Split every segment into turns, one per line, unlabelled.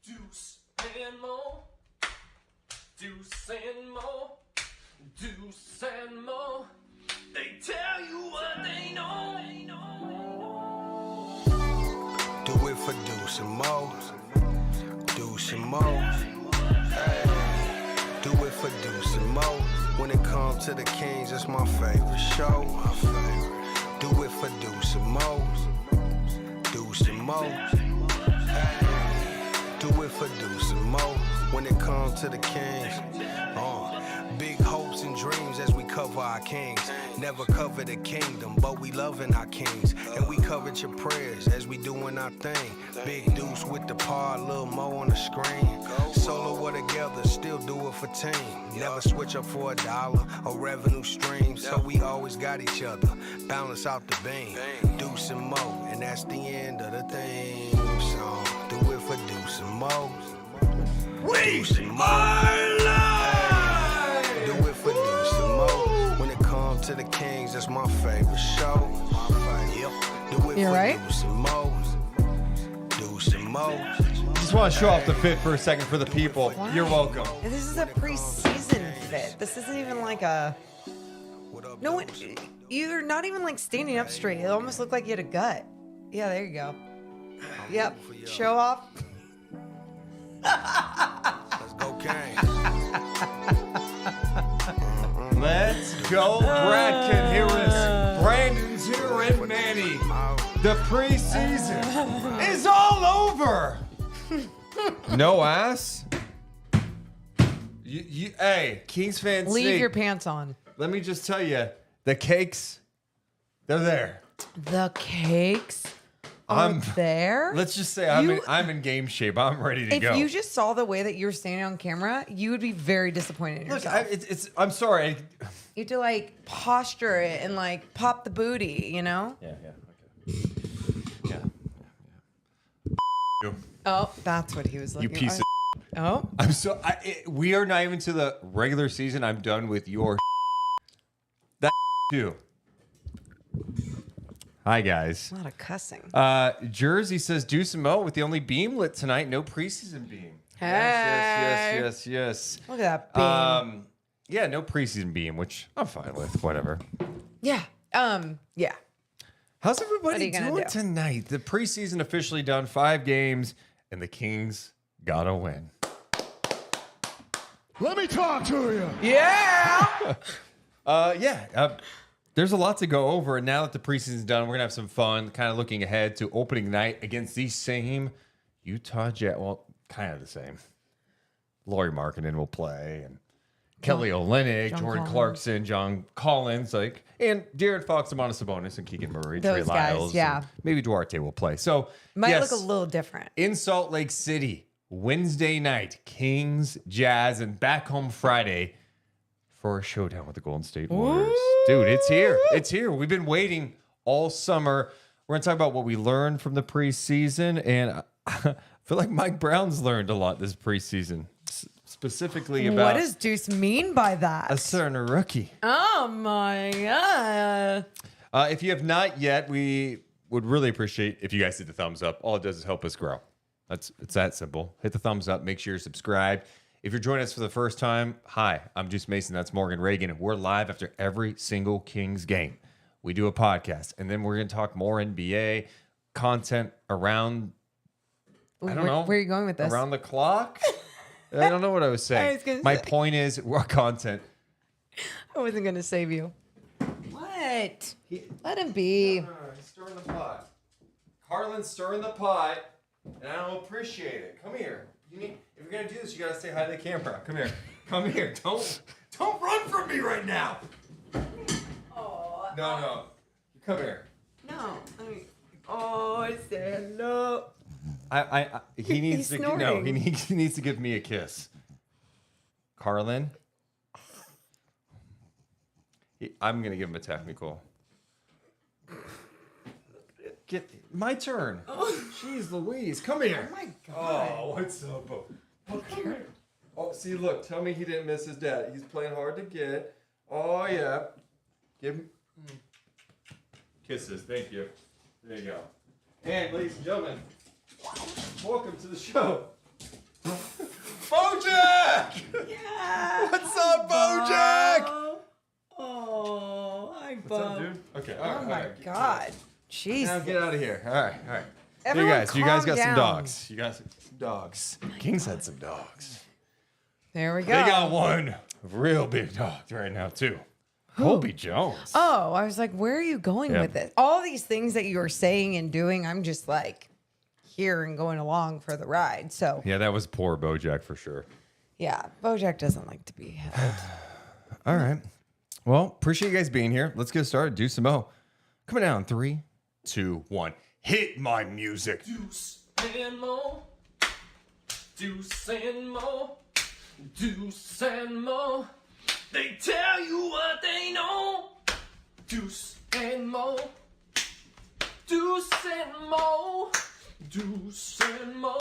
Deuce and Mo, Deuce and Mo, Deuce and Mo. They tell you what they know.
Do it for Deuce and Mo, Deuce and Mo. Hey. Do it for Deuce and Mo. When it comes to the Kings, it's my favorite show. Do it for Deuce and Mo, Deuce and Mo. Hey. Do it for Deuce and Mo. When it comes to the Kings, big hopes and dreams as we cover our kings. Never cover the kingdom, but we loving our kings. And we covered your prayers as we doing our thing. Big Deuce with the pod, Lil Mo on the screen. Solo or together, still do it for team. Never switch up for $1 or revenue stream. So we always got each other, balance out the beam. Deuce and Mo, and that's the end of the thing. So do it for Deuce and Mo.
We
Mo.
are live!
Do it for Deuce and Mo. When it comes to the Kings, that's my favorite show. Yep. Do it
You're
for
right.
Deuce and Mo. Deuce and Mo.
Just want to show off the fit for a second for the people.
Why?
You're welcome.
And this is a preseason fit. This isn't even like a. No one. You're not even like standing up straight. It almost looked like you had a gut. Yeah, there you go. Yep. Show off.
Let's go, Kings.
Let's go. Brad can hear us. Brandon's here and Manny. The preseason is all over. No ass. Hey, Kings fans.
Leave your pants on.
Let me just tell you, the cakes, they're there.
The cakes are there.
Let's just say I'm in game shape. I'm ready to go.
If you just saw the way that you were standing on camera, you would be very disappointed in
Look,
yourself.
I'm sorry.
You have to like posture it and like pop the booty, you know?
Yeah, okay. Yeah.
Oh, that's what he was looking
You piece of.
Oh.
We are not even to the regular season. I'm done with your. That too. Hi guys.
A lot of cussing.
Jersey says Deuce and Mo with the only beam lit tonight. No preseason beam.
Hey.
Yes.
Look at that beam.
Yeah, no preseason beam, which I'm fine with. Whatever.
Yeah. Yeah.
How's everybody
gonna
doing
do?
tonight? The preseason officially done. 5 games, and the Kings gotta win.
Let me talk to you.
Yeah.
There's a lot to go over, and now that the preseason's done, we're gonna have some fun, kind of looking ahead to opening night against the same Utah Jazz. Well, kind of the same. Laurie Markkinen will play, and Kelly Olynyk,
John
Jordan
Collins.
Clarkson, John Collins, and De'Aaron Fox, Sabonis Sabonis, and Keegan Murray, Trey
Those guys,
Lyles.
yeah.
And maybe Duarte will play. So,
Might
yes,
look a little different.
in Salt Lake City, Wednesday night, Kings, Jazz, and back home Friday for a showdown with the Golden State Warriors. Dude, it's here. It's here. We've been waiting all summer. We're going to talk about what we learned from the preseason, and I feel like Mike Brown's learned a lot this preseason, specifically about
What does Deuce mean by that?
a certain rookie.
Oh my god.
If you have not yet, we would really appreciate if you guys hit the thumbs up. All it does is help us grow. It's that simple. Hit the thumbs up. Make sure you're subscribed. If you're joining us for the first time, hi, I'm Juice Mason. That's Morgan Reagan. We're live after every single Kings game. We do a podcast, and then we're going to talk more NBA content around, I don't know.
Where are you going with this?
Around the clock? I don't know what I was saying.
I was gonna
My
say.
point is, we're content.
I wasn't going to save you. What? Let him be.
He's stirring the pot. Carlin's stirring the pot, and I don't appreciate it. Come here. If you're gonna do this, you gotta say hi to the camera. Come here. Come here. Don't run from me right now. No. Come here.
No. I said hello.
He needs
He's
to
snoring.
he needs to give me a kiss. Carlin. I'm gonna give him a technical. Get my turn. Jeez Louise, come here.
Oh my god.
Oh, what's up? Oh, come here. Oh, see, look. Tell me he didn't miss his dad. He's playing hard to get. Oh yeah. Give him kisses. Thank you. There you go. And ladies and gentlemen, welcome to the show, Bojack.
Yeah.
What's up, Bojack?
Oh, hi,
What's up,
Bob.
dude? Okay.
Oh my god. Jeez.
Now get out of here. All right.
Everyone
you guys
calm
got some
down.
dogs. You got some dogs. Kings had some dogs.
There we go.
They got one real big dog right now too. Colby Jones.
Oh, I was like, where are you going
Yeah.
with it? All these things that you are saying and doing, I'm just like here and going along for the ride. So
Yeah, that was poor Bojack for sure.
yeah, Bojack doesn't like to be held.
All right. Well, appreciate you guys being here. Let's get started. Deuce and Mo. Coming down. 3, 2, 1. Hit my music.
Deuce and Mo. Deuce and Mo. Deuce and Mo. They tell you what they know. Deuce and Mo. Deuce and Mo. Deuce and Mo.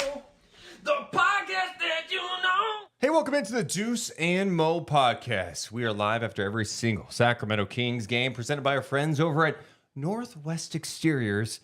The podcast that you know.
Hey, welcome into the Deuce and Mo podcast. We are live after every single Sacramento Kings game presented by our friends over at Northwest Exteriors.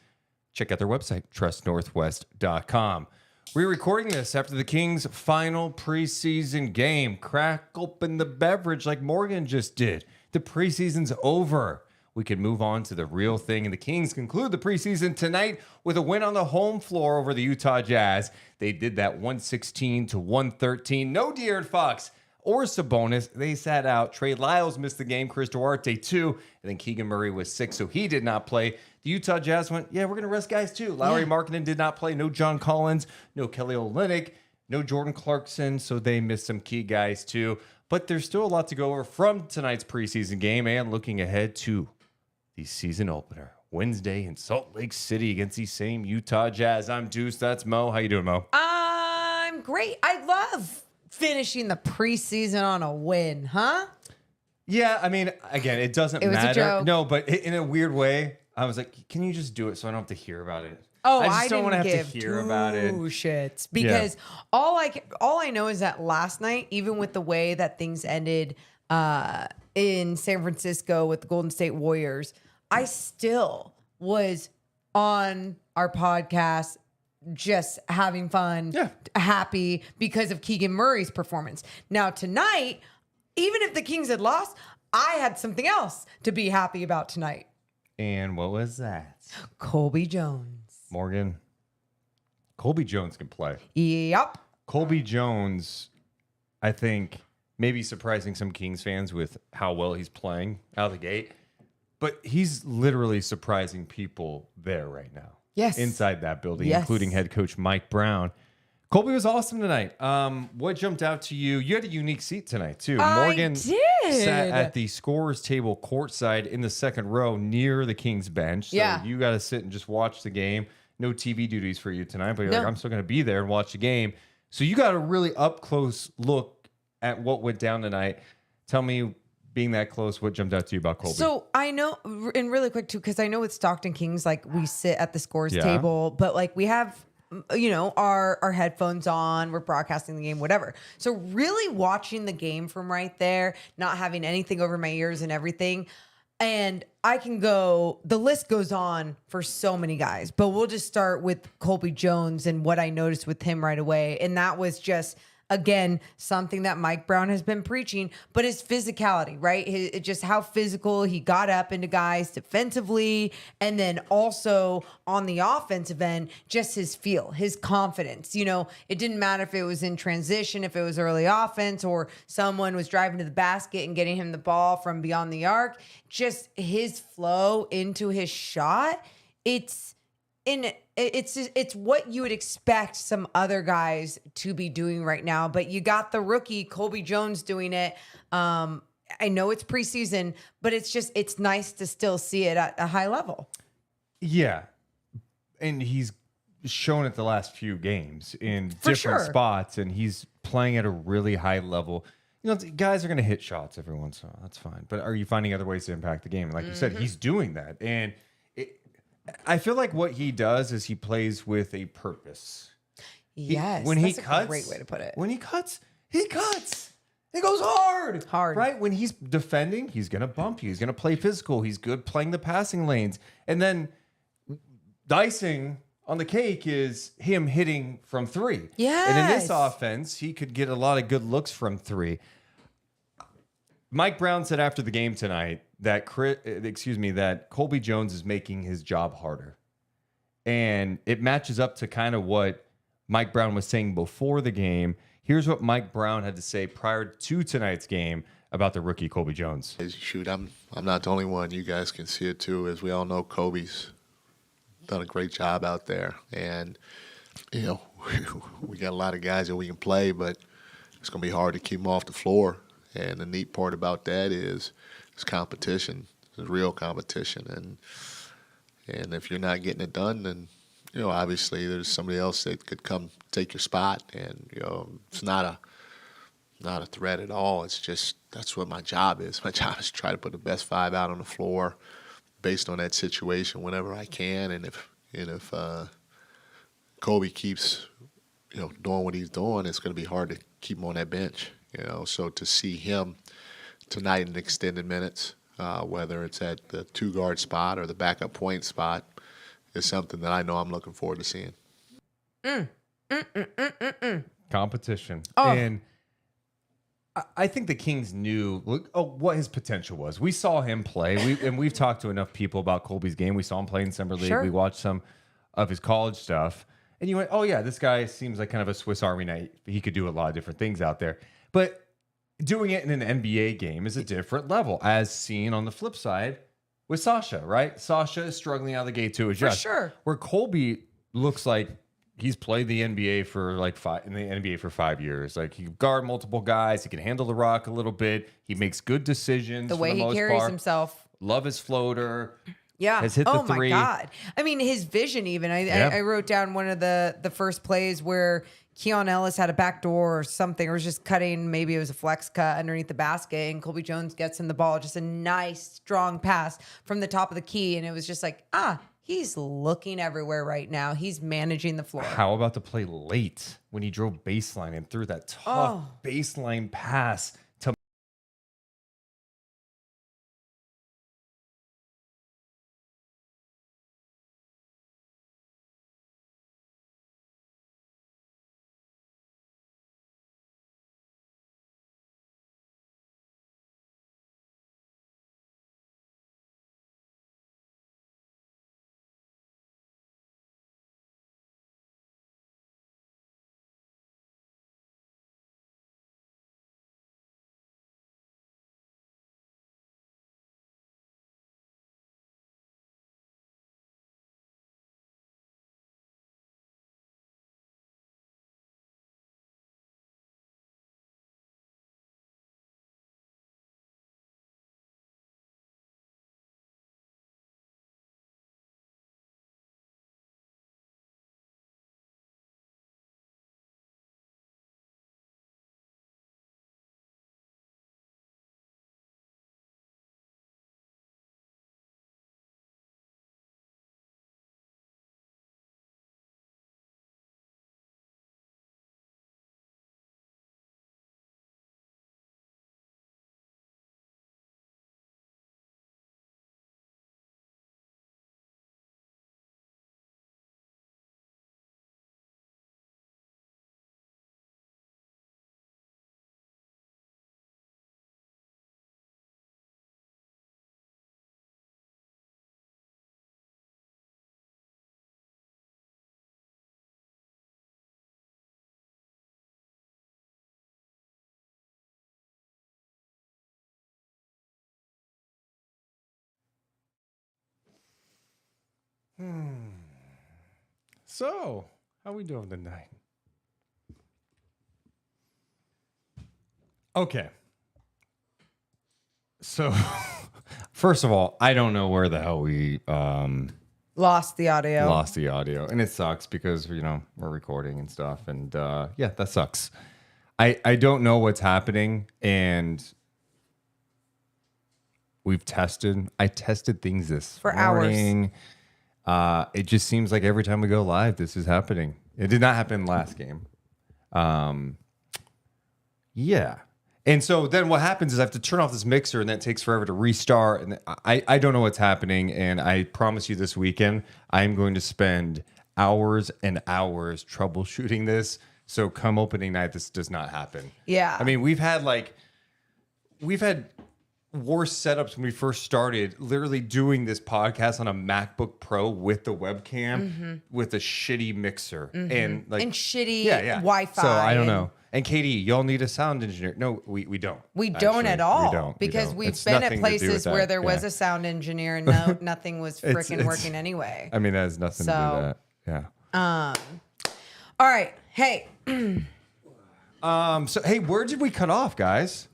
Check out their website, trustnorthwest.com. We're recording this after the Kings' final preseason game. Crack open the beverage like Morgan just did. The preseason's over. We can move on to the real thing, and the Kings conclude the preseason tonight with a win on the home floor over the Utah Jazz. They did that 116-113. No De'Aaron Fox or Sabonis. They sat out. Trey Lyles missed the game. Chris Duarte, too. And then Keegan Murray was sick, so he did not play. The Utah Jazz went, yeah, we're going to rest guys, too. Laurie Markkinen did not play. No John Collins. No Kelly Olynyk. No Jordan Clarkson, so they missed some key guys, too. But there's still a lot to go over from tonight's preseason game and looking ahead to the season opener Wednesday in Salt Lake City against the same Utah Jazz. I'm Deuce. That's Mo. How you doing, Mo?
I'm great. I love finishing the preseason on a win, huh?
Yeah, I mean, again, it doesn't
It was a
matter.
joke.
No, but in a weird way, I was like, can you just do it so I don't have to hear about it?
Oh,
I
I
just don't
didn't
want to have
give
to hear about it.
two shits because all I know is that last night, even with the way that things ended in San Francisco with the Golden State Warriors, I still was on our podcast just having fun, happy because of Keegan Murray's performance. Now tonight, even if the Kings had lost, I had something else to be happy about tonight.
And what was that?
Colby Jones.
Morgan. Colby Jones can play.
Yep.
Colby Jones, I think, maybe surprising some Kings fans with how well he's playing out of the gate. But he's literally surprising people there right now.
Yes.
Inside that building,
Yes.
including head coach Mike Brown. Colby was awesome tonight. What jumped out to you? You had a unique seat tonight, too.
I
Morgan
did.
sat at the scorer's table courtside in the second row near the Kings bench. So
Yeah.
you got to sit and just watch the game. No TV duties for you tonight, but you're like,
No.
I'm still going to be there and watch the game. So you got a really up-close look at what went down tonight. Tell me, being that close, what jumped out to you about Colby?
So I know, and really quick too, because I know with Stockton Kings, like we sit at the scores
Yeah.
table, but like we have, you know, our headphones on, we're broadcasting the game, whatever. So really watching the game from right there, not having anything over my ears and everything. And I can go, the list goes on for so many guys, but we'll just start with Colby Jones and what I noticed with him right away. And that was just, again, something that Mike Brown has been preaching, but his physicality, right? Just how physical he got up into guys defensively. And then also on the offensive end, just his feel, his confidence. You know, it didn't matter if it was in transition, if it was early offense, or someone was driving to the basket and getting him the ball from beyond the arc. Just his flow into his shot. It's what you would expect some other guys to be doing right now, but you got the rookie Colby Jones doing it. I know it's preseason, but it's nice to still see it at a high level.
Yeah. And he's shown it the last few games in
For
different
sure.
spots, and he's playing at a really high level. You know, guys are going to hit shots every once in a while. That's fine. But are you finding other ways to impact the game? Like you said, he's doing that. And I feel like what he does is he plays with a purpose.
Yes,
When
that's
he
a
cuts,
great way to put it.
When he cuts, he cuts. He goes hard.
Hard.
Right? When he's defending, he's going to bump you. He's going to play physical. He's good playing the passing lanes. And then dicing on the cake is him hitting from three.
Yes.
And in this offense, he could get a lot of good looks from three. Mike Brown said after the game tonight that that Colby Jones is making his job harder. And it matches up to kind of what Mike Brown was saying before the game. Here's what Mike Brown had to say prior to tonight's game about the rookie Colby Jones.
Shoot, I'm not the only one. You guys can see it too. As we all know, Kobe's done a great job out there. And, you know, we got a lot of guys that we can play, but it's going to be hard to keep them off the floor. And the neat part about that is it's competition. It's real competition. And if you're not getting it done, then, you know, obviously there's somebody else that could come take your spot. And, you know, it's not a threat at all. It's just that's what my job is. My job is to try to put the best five out on the floor based on that situation whenever I can. And if Kobe keeps, you know, doing what he's doing, it's going to be hard to keep him on that bench. You know, so to see him tonight in extended minutes, whether it's at the two-guard spot or the backup point spot, is something that I know I'm looking forward to seeing.
Competition.
Oh.
And I think the Kings knew what his potential was. We saw him play. We've talked to enough people about Colby's game. We saw him play in Summer League.
Sure.
We watched some of his college stuff. And you went, oh, yeah, this guy seems like kind of a Swiss Army knife. He could do a lot of different things out there. But doing it in an NBA game is a different level, as seen on the flip side with Sasha, right? Sasha is struggling out of the gate to adjust.
For sure.
Where Colby looks like he's played the NBA for in the NBA for 5 years. Like, he can guard multiple guys. He can handle the rock a little bit. He makes good decisions.
The
for
way
the
he
most
carries
part.
himself.
Love his floater.
Yeah.
Has hit the
oh
three.
my God. I mean, his vision even. I wrote down one of the first plays where Keon Ellis had a backdoor or something, or was just cutting. Maybe it was a flex cut underneath the basket, and Colby Jones gets him the ball. Just a nice, strong pass from the top of the key. And it was just like, he's looking everywhere right now. He's managing the floor.
How about the play late when he drove baseline and threw that tough baseline pass So, how we doing tonight? Okay. So, first of all, I don't know where the hell we
Lost the audio.
lost the audio, and it sucks because we're recording and stuff, and yeah, that sucks. I don't know what's happening, and I tested things this
For
morning. It just seems like every time we go live, this is happening. It did not happen last game. Yeah. And so then what happens is I have to turn off this mixer, and that takes forever to restart. And I don't know what's happening. And I promise you this weekend, I'm going to spend hours and hours troubleshooting this. So come opening night, this does not happen.
Yeah.
I mean, we've had worse setups when we first started, literally doing this podcast on a MacBook Pro with the webcam with a shitty mixer and
shitty
yeah.
Wi-Fi.
So I don't know. And Katie, y'all need a sound engineer. No, we don't.
We don't at all.
We don't.
Because
we
we've
it's
been at
nothing to do with
places
that.
where there was
Yeah.
a sound engineer and nothing was freaking working anyway.
I mean, that has nothing to do with that. Yeah.
All right. Hey.
So hey, where did we cut off, guys?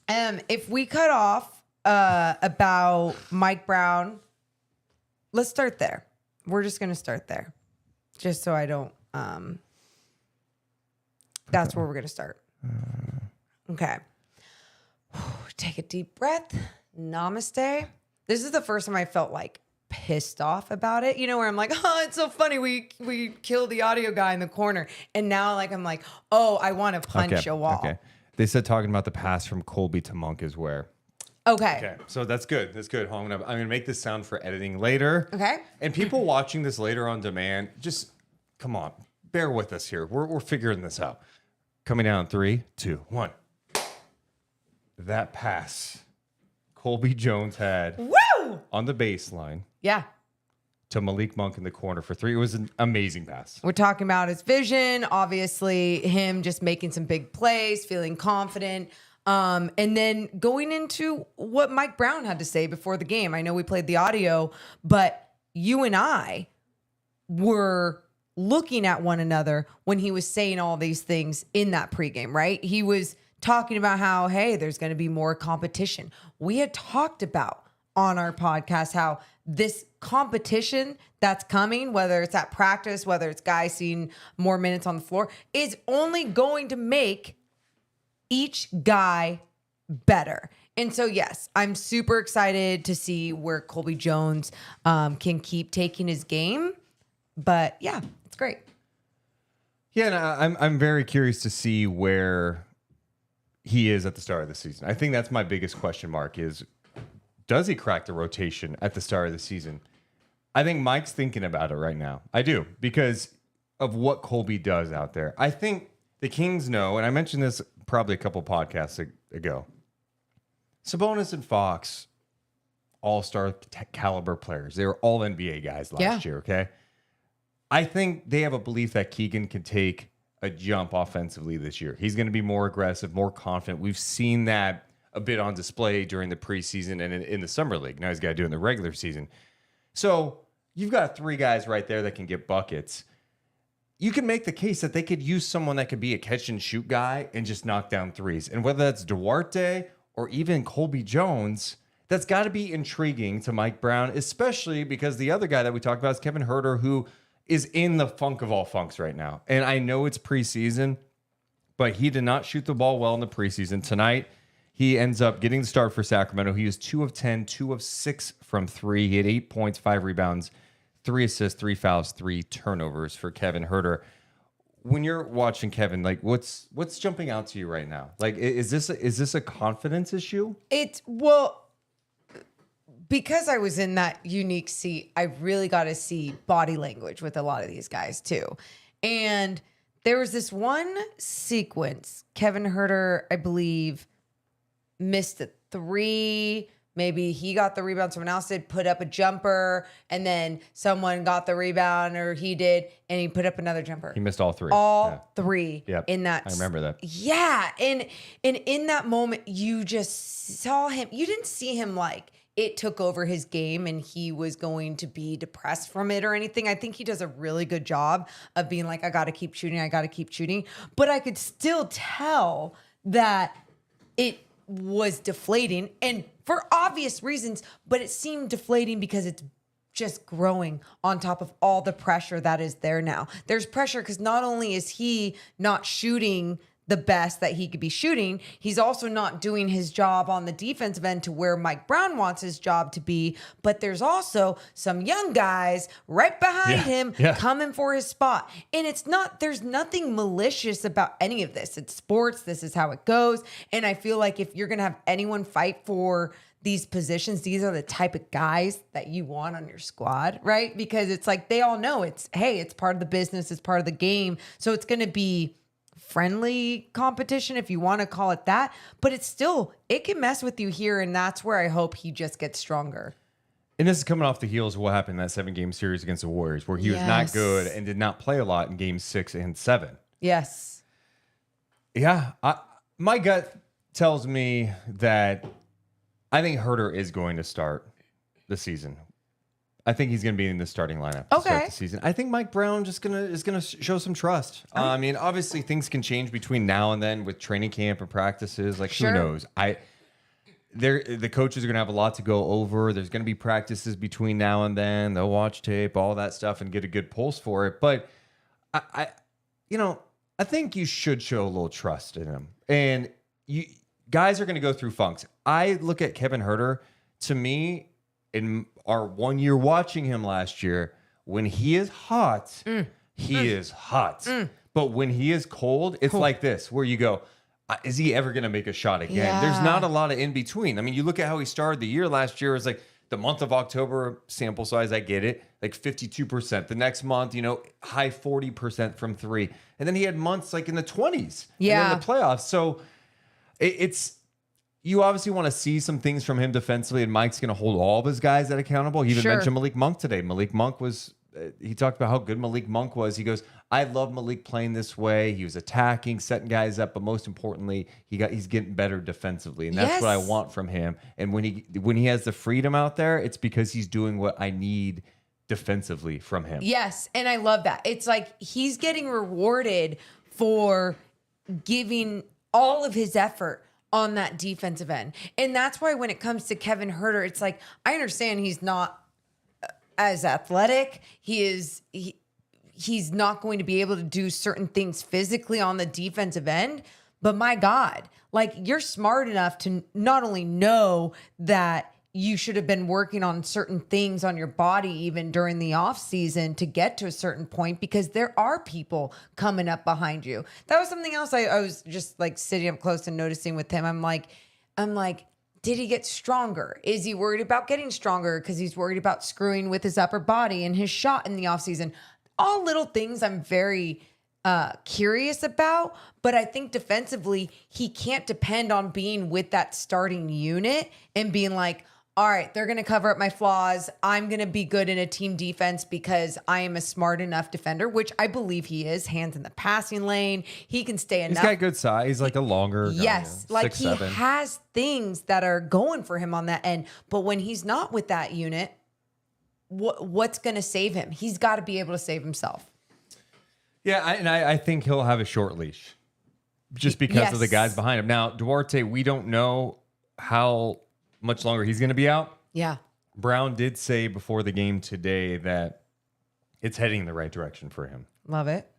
If we cut off about Mike Brown, let's start there. We're just going to start there. Just so I don't that's where we're going to start. Okay. Take a deep breath. Namaste. This is the first time I felt like pissed off about it. Where I'm like, oh, it's so funny. We killed the audio guy in the corner. And now I'm like, oh, I want to punch a wall.
Okay. They said talking about the pass from Colby to Monk is where.
Okay.
So that's good. That's good. I'm gonna make this sound for editing later.
Okay.
And people watching this later on demand, just come on, bear with us here. We're figuring this out. Coming down 3, 2, 1. That pass Colby Jones had
Woo!
on the baseline
Yeah.
to Malik Monk in the corner for 3. It was an amazing pass.
We're talking about his vision, obviously him just making some big plays, feeling confident. And then going into what Mike Brown had to say before the game. I know we played the audio, but you and I were looking at one another when he was saying all these things in that pregame, right? He was talking about how, hey, there's going to be more competition. We had talked about on our podcast how this competition that's coming, whether it's at practice, whether it's guys seeing more minutes on the floor, is only going to make each guy better. And so, yes, I'm super excited to see where Colby Jones can keep taking his game. But yeah, it's great.
Yeah, and I'm very curious to see where he is at the start of the season. I think that's my biggest question mark is, does he crack the rotation at the start of the season? I think Mike's thinking about it right now. I do, because of what Colby does out there. I think the Kings know, and I mentioned this probably a couple podcasts ago, Sabonis and Fox, all-star caliber players. They were all NBA guys last year, okay? I think they have a belief that Keegan can take a jump offensively this year. He's going to be more aggressive, more confident. We've seen that a bit on display during the preseason and in the summer league. Now he's got to do it in the regular season. So you've got 3 guys right there that can get buckets. You can make the case that they could use someone that could be a catch and shoot guy and just knock down threes. And whether that's Duarte or even Colby Jones, that's got to be intriguing to Mike Brown, especially because the other guy that we talked about is Kevin Huerter, who is in the funk of all funks right now. And I know it's preseason, but he did not shoot the ball well in the preseason. Tonight, he ends up getting the start for Sacramento. He was 2 of 10, 2 of 6 from 3. He had 8 points, 5 rebounds, 3 assists, 3 fouls, 3 turnovers for Kevin Huerter. When you're watching Kevin, like what's jumping out to you right now? Like, is this a confidence issue?
Because I was in that unique seat, I really got to see body language with a lot of these guys too. And there was this one sequence, Kevin Huerter, I believe, missed a 3. Maybe he got the rebound, someone else did, put up a jumper, and then someone got the rebound, or he did, and he put up another jumper.
He missed all 3.
All 3 in that.
I remember that.
Yeah. And in that moment, you just saw him. You didn't see him like it took over his game and he was going to be depressed from it or anything. I think he does a really good job of being like, I got to keep shooting. I got to keep shooting. But I could still tell that it was deflating, and for obvious reasons, but it seemed deflating because it's just growing on top of all the pressure that is there now. There's pressure because not only is he not shooting the best that he could be shooting, he's also not doing his job on the defensive end to where Mike Brown wants his job to be. But there's also some young guys right behind him coming for his spot. And there's nothing malicious about any of this. It's sports. This is how it goes. And I feel like if you're going to have anyone fight for these positions, these are the type of guys that you want on your squad, right? Because it's like they all know it's part of the business, it's part of the game. So it's going to be friendly competition, if you want to call it that, but it can mess with you here, and that's where I hope he just gets stronger.
And this is coming off the heels of what happened in that 7-game series against the Warriors, where he was not good and did not play a lot in games 6 and 7.
Yes.
Yeah. My gut tells me that I think Huerter is going to start the season. I think he's going to be in the starting lineup to start the season. I think Mike Brown is going to show some trust. I mean, obviously things can change between now and then with training camp and practices. Like, who knows? The coaches are going to have a lot to go over. There's going to be practices between now and then. They'll watch tape, all that stuff, and get a good pulse for it. But I think you should show a little trust in him. And guys are going to go through funks. I look at Kevin Huerter. To me, in our 1 year watching him last year, when he is hot, he is hot. But when he is cold, it's like this, where you go, is he ever going to make a shot again?
Yeah.
There's not a lot of in between. I mean, you look at how he started the year last year. It was like the month of October, sample size, I get it, like 52%. The next month, high 40% from 3. And then he had months like in the 20s.
Yeah.
And in the playoffs. So you obviously want to see some things from him defensively, and Mike's going to hold all of his guys that accountable. He even mentioned Malik Monk today. Malik Monk he talked about how good Malik Monk was. He goes, I love Malik playing this way. He was attacking, setting guys up, but most importantly, he's getting better defensively, and that's what I want from him. And when he has the freedom out there, it's because he's doing what I need defensively from him.
Yes, and I love that. It's like he's getting rewarded for giving all of his effort on that defensive end. And that's why when it comes to Kevin Huerter, it's like, I understand he's not as athletic. He's not going to be able to do certain things physically on the defensive end, but my God, like, you're smart enough to not only know that you should have been working on certain things on your body even during the off season to get to a certain point, because there are people coming up behind you. That was something else I was just like sitting up close and noticing with him. I'm like, did he get stronger? Is he worried about getting stronger because he's worried about screwing with his upper body and his shot in the off season? All little things I'm very curious about, but I think defensively, he can't depend on being with that starting unit and being like, all right, they're going to cover up my flaws. I'm going to be good in a team defense because I am a smart enough defender, which I believe he is. Hands in the passing lane. He can stay enough.
He's got good size. He's like a longer guy.
Yes. Like 6'7". He has things that are going for him on that end. But when he's not with that unit, what's going to save him? He's got to be able to save himself.
Yeah, I think he'll have a short leash just because of the guys behind him. Now, Duarte, we don't know how much longer he's going to be out.
Yeah.
Brown did say before the game today that it's heading in the right direction for him.
Love it.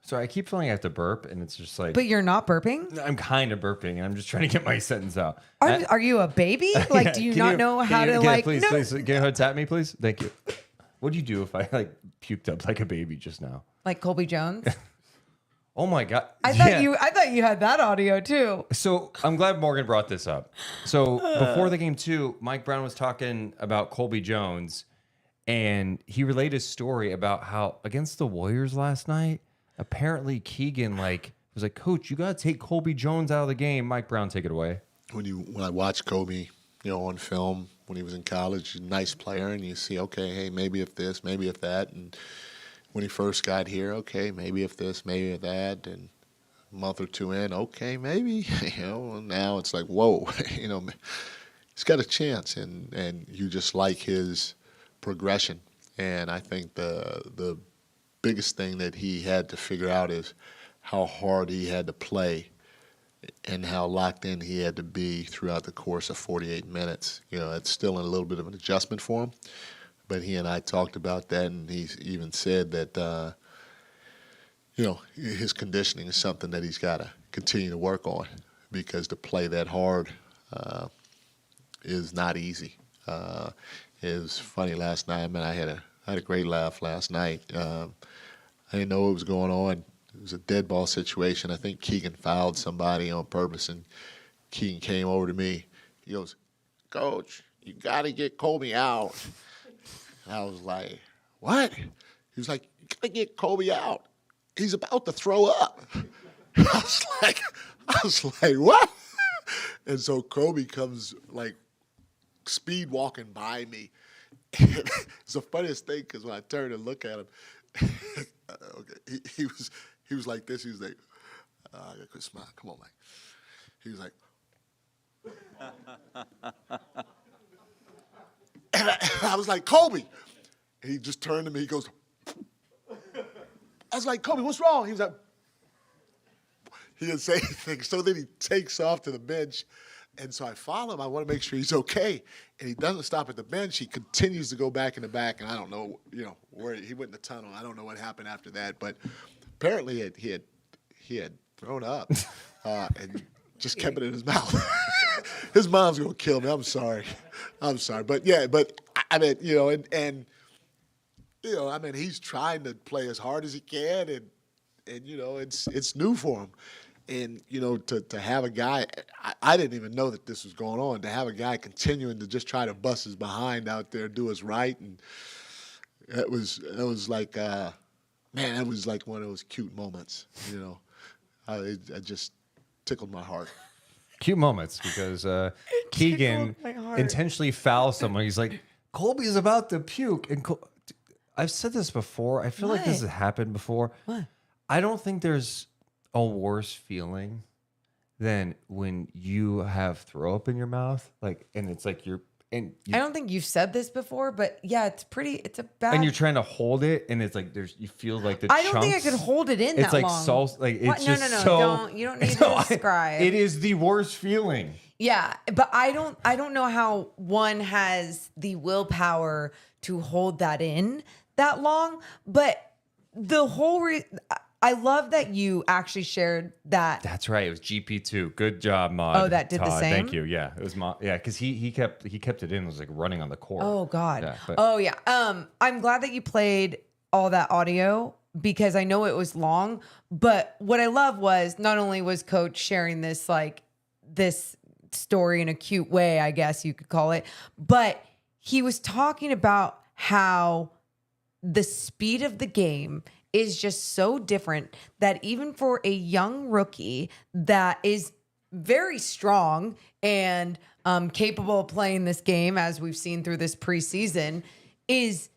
So I keep feeling I have to burp, and it's just like...
But you're not burping?
I'm kind of burping, and I'm just trying to get my sentence out.
Are you a baby? Like, do you not know how to, like...
Please, can you go ahead and tap me, please? Thank you. What do you do if I, like, puked up like a baby just now?
Like Colby Jones?
Oh my God!
I thought you had that audio too.
So I'm glad Morgan brought this up. So before the game too, Mike Brown was talking about Colby Jones, and he relayed his story about how against the Warriors last night, apparently Keegan was like, "Coach, you gotta take Colby Jones out of the game." Mike Brown, take it away.
When I watch Kobe, on film when he was in college, he's a nice player, and you see, okay, hey, maybe if this, maybe if that, and when he first got here, okay, maybe if this, maybe if that, and a month or two in, okay, maybe, and now it's like, whoa, he's got a chance, and you just like his progression. And I think the biggest thing that he had to figure out is how hard he had to play and how locked in he had to be throughout the course of 48 minutes. It's still a little bit of an adjustment for him, but he and I talked about that, and he even said that, his conditioning is something that he's got to continue to work on, because to play that hard is not easy. It was funny last night. I had a great laugh last night. I didn't know what was going on. It was a dead ball situation. I think Keegan fouled somebody on purpose, and Keegan came over to me. He goes, "Coach, you got to get Colby out." And I was like, "What?" He was like, "You got to get Colby out. He's about to throw up." I was like, "What?" And so Colby comes like speed walking by me. It's the funniest thing, because when I turned and look at him, he was like this. He was like, "I got a good smile. Come on, Mike." He was like, and I was like, "Colby." And he just turned to me. He goes, I was like, "Colby, what's wrong?" He was like, he didn't say anything. So then he takes off to the bench. And so I follow him. I want to make sure he's okay. And he doesn't stop at the bench. He continues to go back in the back. And I don't know, where he went in the tunnel. I don't know what happened after that. But apparently he had thrown up and just kept it in his mouth. His mom's going to kill me. I'm sorry. But yeah, I mean, he's trying to play as hard as he can. And it's new for him. And, to have a guy, I didn't even know that this was going on, to have a guy continuing to just try to bust his behind out there, do us right. And it was like, that was like one of those cute moments, it just tickled my heart.
Cute moments, because Keegan intentionally fouls someone. He's like, "Colby's about to puke." And I've said this before. I feel like this has happened before.
What?
I don't think there's a worse feeling than when you have throw up in your mouth, and it's like I
don't think you've said this before, but yeah, it's a bad.
And you're trying to hold it, and it's like you feel like the
I
chunks.
don't think I could hold it in
it's
that
like
long.
Salsa, like it's
what?
just
No,
so.
you don't need to describe.
It is the worst feeling.
Yeah, but I don't know how one has the willpower to hold that in that long. But the whole I love that you actually shared that.
That's right. It was GP2. Good job, Mod.
Oh, that did the
Todd.
same?
Thank you. Yeah, it was Mod. Yeah, because he kept it in. It was like running on the court.
Oh God.
Yeah,
Oh yeah. I'm glad that you played all that audio, because I know it was long. But what I love was not only was Coach sharing this this story in a cute way, I guess you could call it, but he was talking about how the speed of the game is just so different that even for a young rookie that is very strong and capable of playing this game, as we've seen through this preseason, is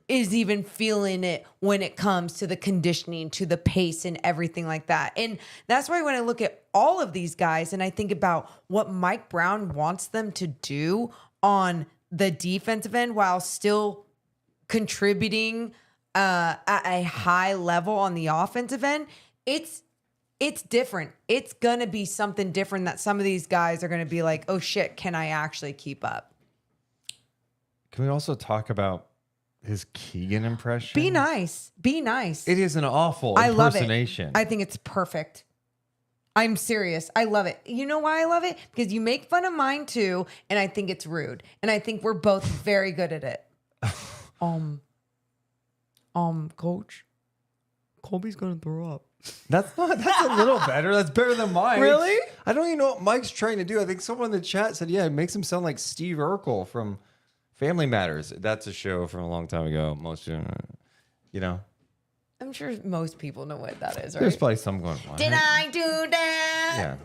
even feeling it when it comes to the conditioning, to the pace and everything like that. And that's why when I look at all of these guys and I think about what Mike Brown wants them to do on the defensive end while still contributing at a high level on the offensive end, it's different. It's going to be something different that some of these guys are going to be like, "Oh shit, can I actually keep up?"
Can we also talk about his Keegan impression?
Be nice. Be nice.
It is an awful
I love
impersonation.
it. I think it's perfect. I'm serious. I love it. You know why I love it? Because you make fun of mine too, and I think it's rude. And I think we're both very good at it. Coach, Colby's gonna throw up.
That's a little better. That's better than mine.
Really?
I don't even know what Mike's trying to do. I think someone in the chat said, yeah, it makes him sound like Steve Urkel from Family Matters. That's a show from a long time ago. Most,
I'm sure most people know what that is, right?
There's probably some going, what?
Did I do that?
Yeah.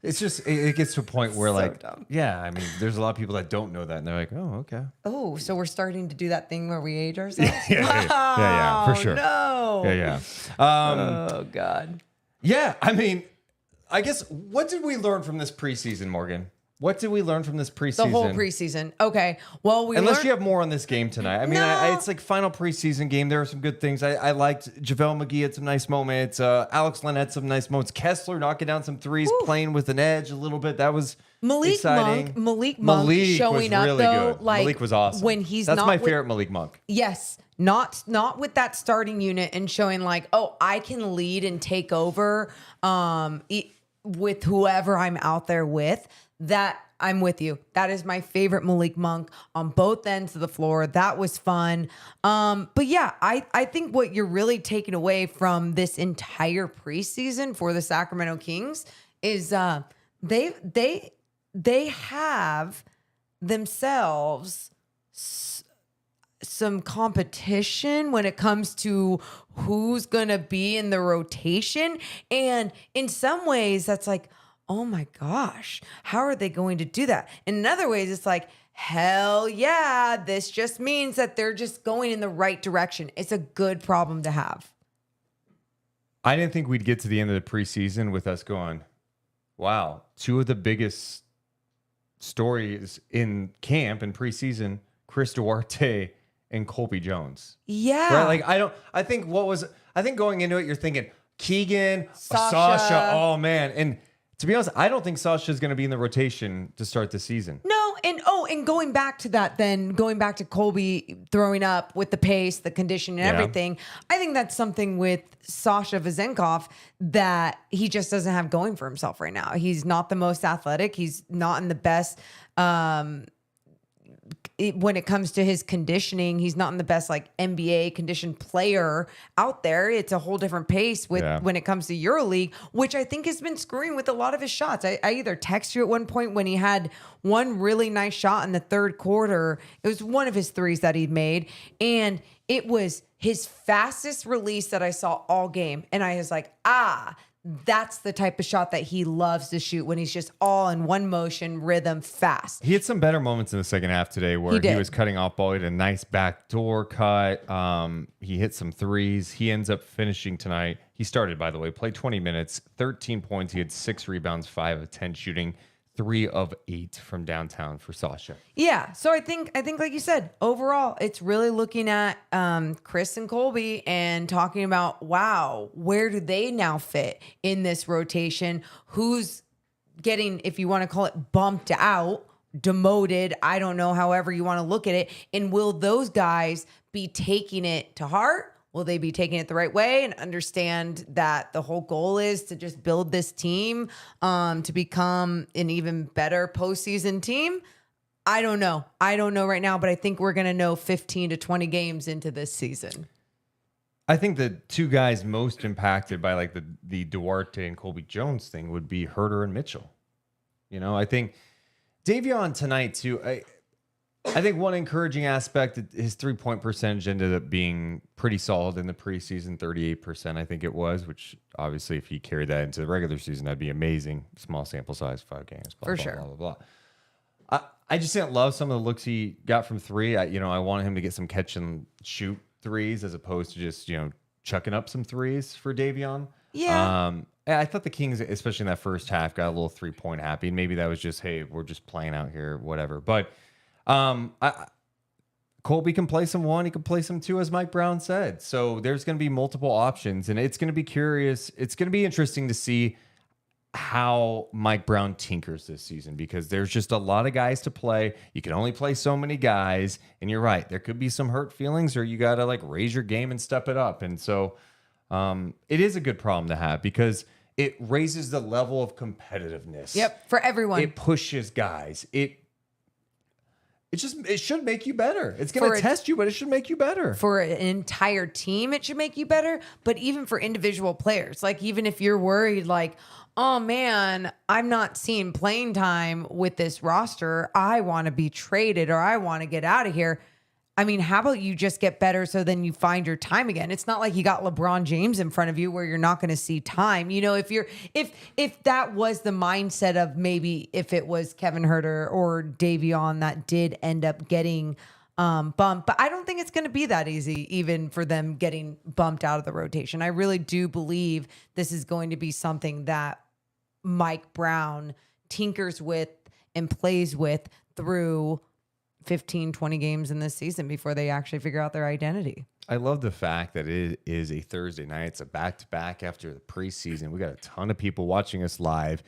It's just, it gets to a point where
So
like,
dumb.
yeah, I mean, there's a lot of people that don't know that. And they're like, oh, okay.
Oh, so we're starting to do that thing where we age ourselves?
Yeah, for sure.
No.
Yeah.
Oh, God.
Yeah, I mean, I guess, what did we learn from this preseason, Morgan? What did we learn from this preseason?
The whole preseason. Okay. Well,
Unless you have more on this game tonight. I mean,
No.
it's like final preseason game. There were some good things. I liked JaVale McGee had some nice moments. Alex Len had some nice moments. Kessler knocking down some threes, playing with an edge a little bit. That was exciting.
Malik Monk showing
was
up
really
though.
good.
Like
Malik was awesome.
when he's
That's
not
my
with-
favorite Malik Monk.
Yes, not with that starting unit and showing like, oh, I can lead and take over with whoever I'm out there with. That I'm with you. That is my favorite Malik Monk on both ends of the floor. That was fun. But yeah, I think what you're really taking away from this entire preseason for the Sacramento Kings is they have themselves some competition when it comes to who's going to be in the rotation. And in some ways that's like, oh my gosh, how are they going to do that? In other ways, it's like, hell yeah, this just means that they're just going in the right direction. It's a good problem to have.
I didn't think we'd get to the end of the preseason with us going, wow, two of the biggest stories in camp and preseason, Chris Duarte and Colby Jones.
Yeah.
Right? Like, I think going into it, you're thinking Keegan,
Sasha.
Oh man. And to be honest, I don't think Sasha is going to be in the rotation to start the season.
No, and going back to that, then going back to Colby throwing up with the pace, the condition, and everything, I think that's something with Sasha Vezenkov that he just doesn't have going for himself right now. He's not the most athletic. He's not in the best. When it comes to his conditioning, he's not in the best like NBA conditioned player out there. It's a whole different pace when it comes to EuroLeague, which I think has been screwing with a lot of his shots. I either text you at one point when he had one really nice shot in the third quarter. It was one of his threes that he'd made, and it was his fastest release that I saw all game. And I was like, that's the type of shot that he loves to shoot when he's just all in one motion, rhythm, fast.
He had some better moments in the second half today where he was cutting off ball. He had a nice backdoor cut. He hit some threes. He ends up finishing tonight. He started, by the way, played 20 minutes, 13 points. He had 6 rebounds, 5 of 10 shooting, 3 of 8 from downtown for Sasha.
Yeah. So I think like you said, overall, it's really looking at Chris and Colby and talking about, wow, where do they now fit in this rotation? Who's getting, if you want to call it, bumped out, demoted? I don't know, however you want to look at it. And will those guys be taking it to heart? Will they be taking it the right way and understand that the whole goal is to just build this team to become an even better postseason team? I don't know. I don't know right now, but I think we're going to know 15 to 20 games into this season.
I think the two guys most impacted by like the Duarte and Colby Jones thing would be Huerter and Mitchell. You know, I think Davion tonight too. I think one encouraging aspect, his 3-point percentage ended up being pretty solid in the preseason, 38%, I think it was, which obviously if he carried that into the regular season, that'd be amazing. Small sample size, 5 games, blah,
For
blah,
sure.
blah, blah, blah. I just didn't love some of the looks he got from 3. I wanted him to get some catch and shoot threes as opposed to just, chucking up some threes for Davion.
Yeah.
I thought the Kings, especially in that first half, got a little 3-point happy. And maybe that was just, hey, we're just playing out here, whatever. But Colby can play some 1, he can play some 2, as Mike Brown said. So there's going to be multiple options, and it's going to be curious. It's going to be interesting to see how Mike Brown tinkers this season, because there's just a lot of guys to play. You can only play so many guys, and you're right. There could be some hurt feelings, or you got to like raise your game and step it up. And so it is a good problem to have because it raises the level of competitiveness.
Yep, for everyone.
It pushes guys. It should make you better. It's going to test you, but it should make you better.
For an entire team, it should make you better. But even for individual players, like even if you're worried, like, oh man, I'm not seeing playing time with this roster, I want to be traded or I want to get out of here. I mean, how about you just get better so then you find your time again? It's not like you got LeBron James in front of you where you're not going to see time. If that was the mindset of maybe if it was Kevin Huerter or Davion that did end up getting bumped, but I don't think it's going to be that easy even for them getting bumped out of the rotation. I really do believe this is going to be something that Mike Brown tinkers with and plays with through 15, 20 games in this season before they actually figure out their identity.
I love the fact that it is a Thursday night. It's a back-to-back after the preseason. We got a ton of people watching us live.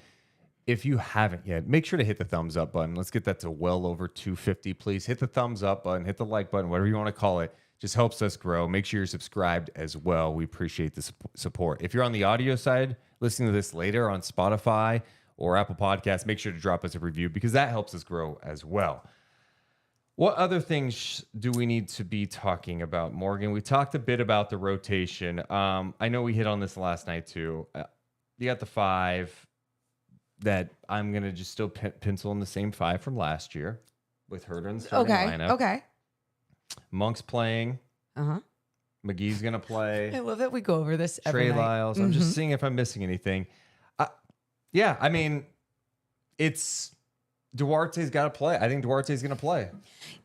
If you haven't yet, make sure to hit the thumbs up button. Let's get that to well over 250, please. Hit the thumbs up button, hit the like button, whatever you want to call it. Just helps us grow. Make sure you're subscribed as well. We appreciate the support. If you're on the audio side, listening to this later on Spotify or Apple Podcasts, make sure to drop us a review because that helps us grow as well. What other things do we need to be talking about, Morgan? We talked a bit about the rotation. I know we hit on this last night too. You got the 5 that I'm going to just still pencil in the same 5 from last year with Huerter in the starting lineup.
Okay.
Monk's playing.
Uh-huh.
McGee's going to play.
I love that we go over this every
Trey
night.
Lyles. I'm just seeing if I'm missing anything. Yeah, I mean, it's Duarte's got to play. I think Duarte's going to play.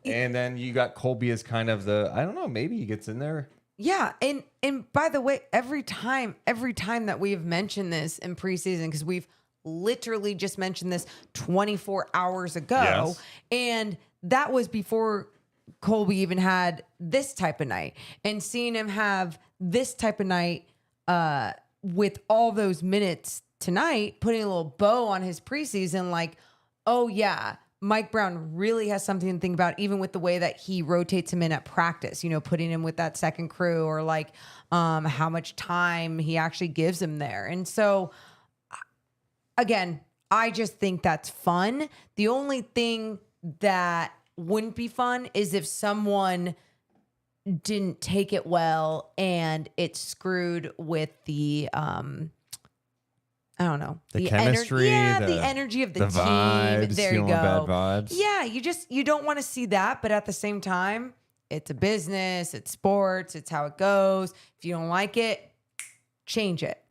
And then you got Colby as kind of the, I don't know, maybe he gets in there.
Yeah, and by the way, every time that we have mentioned this in preseason, because we've literally just mentioned this 24 hours ago,
Yes.
and that was before Colby even had this type of night. And seeing him have this type of night with all those minutes tonight, putting a little bow on his preseason, like, oh yeah, Mike Brown really has something to think about, even with the way that he rotates him in at practice, you know, putting him with that second crew, or like how much time he actually gives him there. And so, again, I just think that's fun. The only thing that wouldn't be fun is if someone didn't take it well and it screwed with the I don't know.
The chemistry,
the energy of the team.
Vibes,
There you go.
bad vibes.
Yeah, you don't want to see that, but at the same time, it's a business, it's sports, it's how it goes. If you don't like it, change it.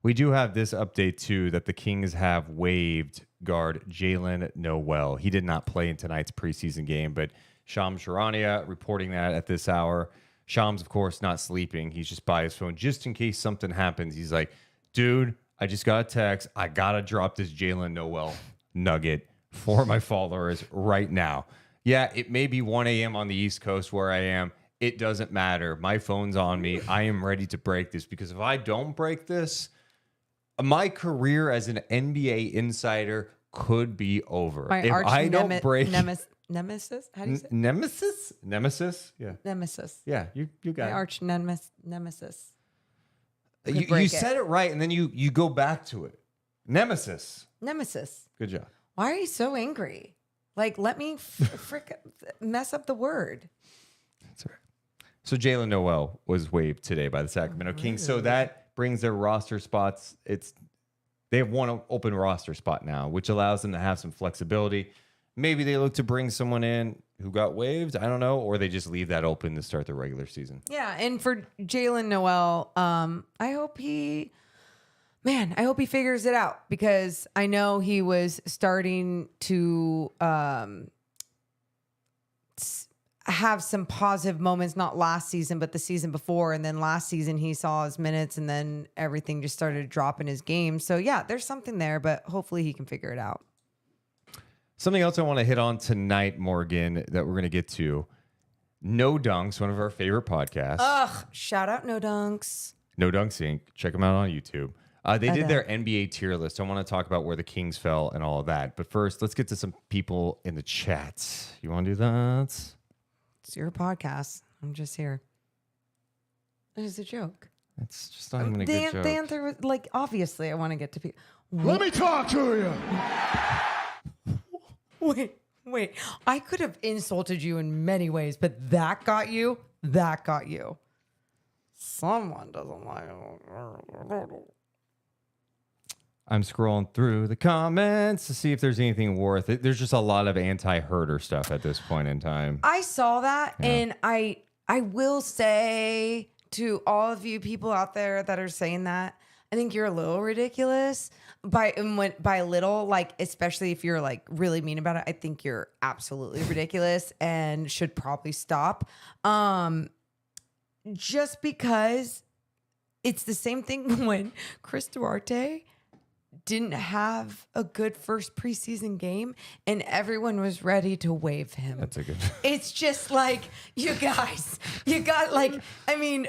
We do have this update too that the Kings have waived guard Jaylen Nowell. He did not play in tonight's preseason game, but Shams Charania reporting that at this hour. Shams, of course, not sleeping. He's just by his phone just in case something happens. He's like, dude, I just got a text. I got to drop this Jaylen Nowell nugget for my followers right now. Yeah, it may be 1 a.m. on the East Coast where I am. It doesn't matter. My phone's on me. I am ready to break this because if I don't break this, my career as an NBA insider could be over.
My
if I don't break
nemesis? How do you say?
Nemesis? Yeah.
Nemesis.
Yeah, you got
My
it.
arch nemesis.
You said it right, and then you go back to it. Nemesis. Good job.
Why are you so angry? Like, let me mess up the word.
That's right. So Jaylen Nowell was waived today by the Sacramento Kings. So that brings their roster spots. They have one open roster spot now, which allows them to have some flexibility. Maybe they look to bring someone in who got waived. I don't know. Or they just leave that open to start the regular season.
Yeah, and for Jaylen Nowell, I hope he figures it out, because I know he was starting to have some positive moments, not last season, but the season before. And then last season he saw his minutes and then everything just started to drop in his game. So yeah, there's something there, but hopefully he can figure it out.
Something else I want to hit on tonight, Morgan, that we're going to get to. No Dunks, one of our favorite podcasts.
Shout out No Dunks.
No Dunks Inc. Check them out on YouTube. They did their NBA tier list. I want to talk about where the Kings fell and all of that. But first, let's get to some people in the chat. You want to do that?
It's your podcast. I'm just here. It's a joke.
It's just not even a good joke.
The answer was, like, obviously I want to get to people.
Let me talk to you.
Wait. I could have insulted you in many ways, but that got you? That got you. Someone doesn't like it.
I'm scrolling through the comments to see if there's anything worth it. There's just a lot of anti-Huerter stuff at this point in time.
I saw that, and I will say to all of you people out there that are saying that, I think you're a little ridiculous. By little, like, especially if you're like really mean about it, I think you're absolutely ridiculous and should probably stop. Just because it's the same thing when Chris Duarte didn't have a good first preseason game and everyone was ready to waive him.
That's a good.
It's just like, you guys, you got like, I mean,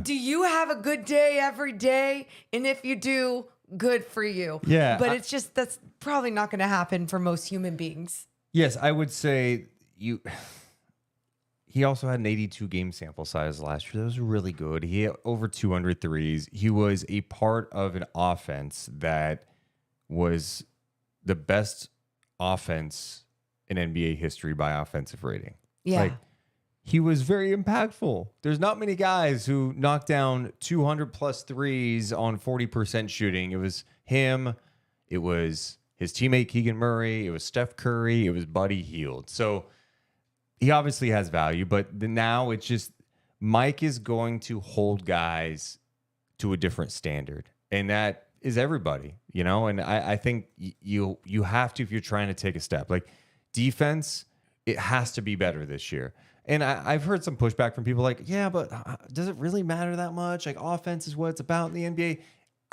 do you have a good day every day? And if you do, good for you.
Yeah,
But it's just, that's probably not going to happen for most human beings.
Yes, I would say he also had an 82 game sample size last year. That was really good. He had over 200 threes. He was a part of an offense that was the best offense in NBA history by offensive rating.
Yeah.
Like, he was very impactful. There's not many guys who knock down 200 plus threes on 40% shooting. It was him. It was his teammate Keegan Murray. It was Steph Curry. It was Buddy Hield. So he obviously has value, but now it's just Mike is going to hold guys to a different standard. And that is everybody, you know? And I think you have to, if you're trying to take a step. Like, defense, it has to be better this year. And I've heard some pushback from people like, yeah, but does it really matter that much? Like, offense is what it's about in the NBA.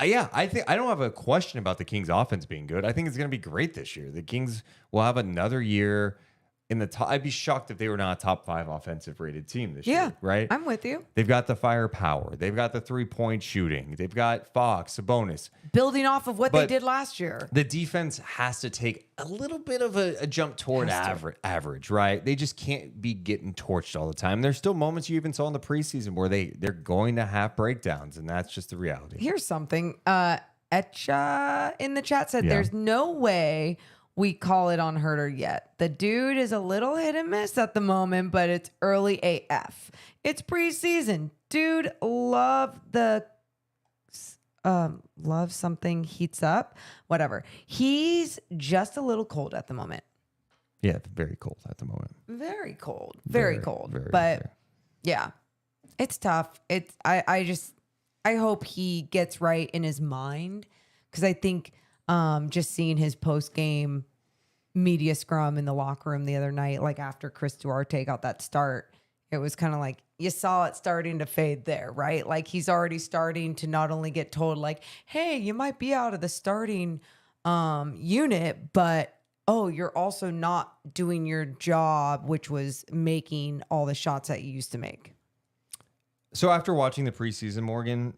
Yeah, I think I don't have a question about the Kings' offense being good. I think it's going to be great this year. The Kings will have another year in the top. I'd be shocked if they were not a top 5 offensive rated team this year, right?
I'm with you.
They've got the firepower. They've got the 3-point shooting. They've got Fox, Sabonis.
Building off of what they
But
did last year.
The defense has to take a little bit of a jump toward average, right? They just can't be getting torched all the time. There's still moments you even saw in the preseason where they're going to have breakdowns, and that's just the reality.
Here's something. Etcha in the chat said, there's no way we call it on Huerter yet. The dude is a little hit and miss at the moment, but it's early AF. It's preseason. Dude, love something heats up. Whatever. He's just a little cold at the moment.
Yeah, very cold at the moment.
Very cold. Very cold.
Very,
but
very.
yeah, it's tough. I hope he gets right in his mind, because I think just seeing his post-game media scrum in the locker room the other night, like after Chris Duarte got that start, it was kind of like you saw it starting to fade there, right? Like, he's already starting to not only get told like, hey, you might be out of the starting unit, but oh, you're also not doing your job, which was making all the shots that you used to make.
So after watching the preseason, Morgan,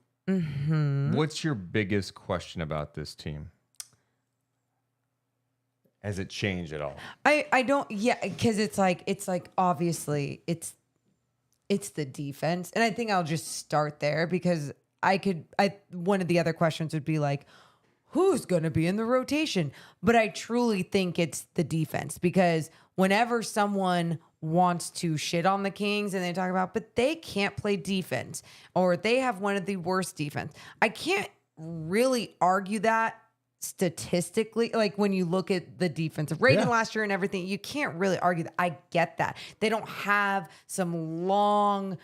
what's your biggest question about this team? Has it changed at all?
I don't, because it's like obviously it's the defense, and I think I'll just start there, because one of the other questions would be like, who's going to be in the rotation? But I truly think it's the defense, because whenever someone wants to shit on the Kings and they talk about, but they can't play defense, or they have one of the worst defense, I can't really argue that statistically. Like, when you look at the defensive rating last year and everything, you can't really argue that. I get that. They don't have some long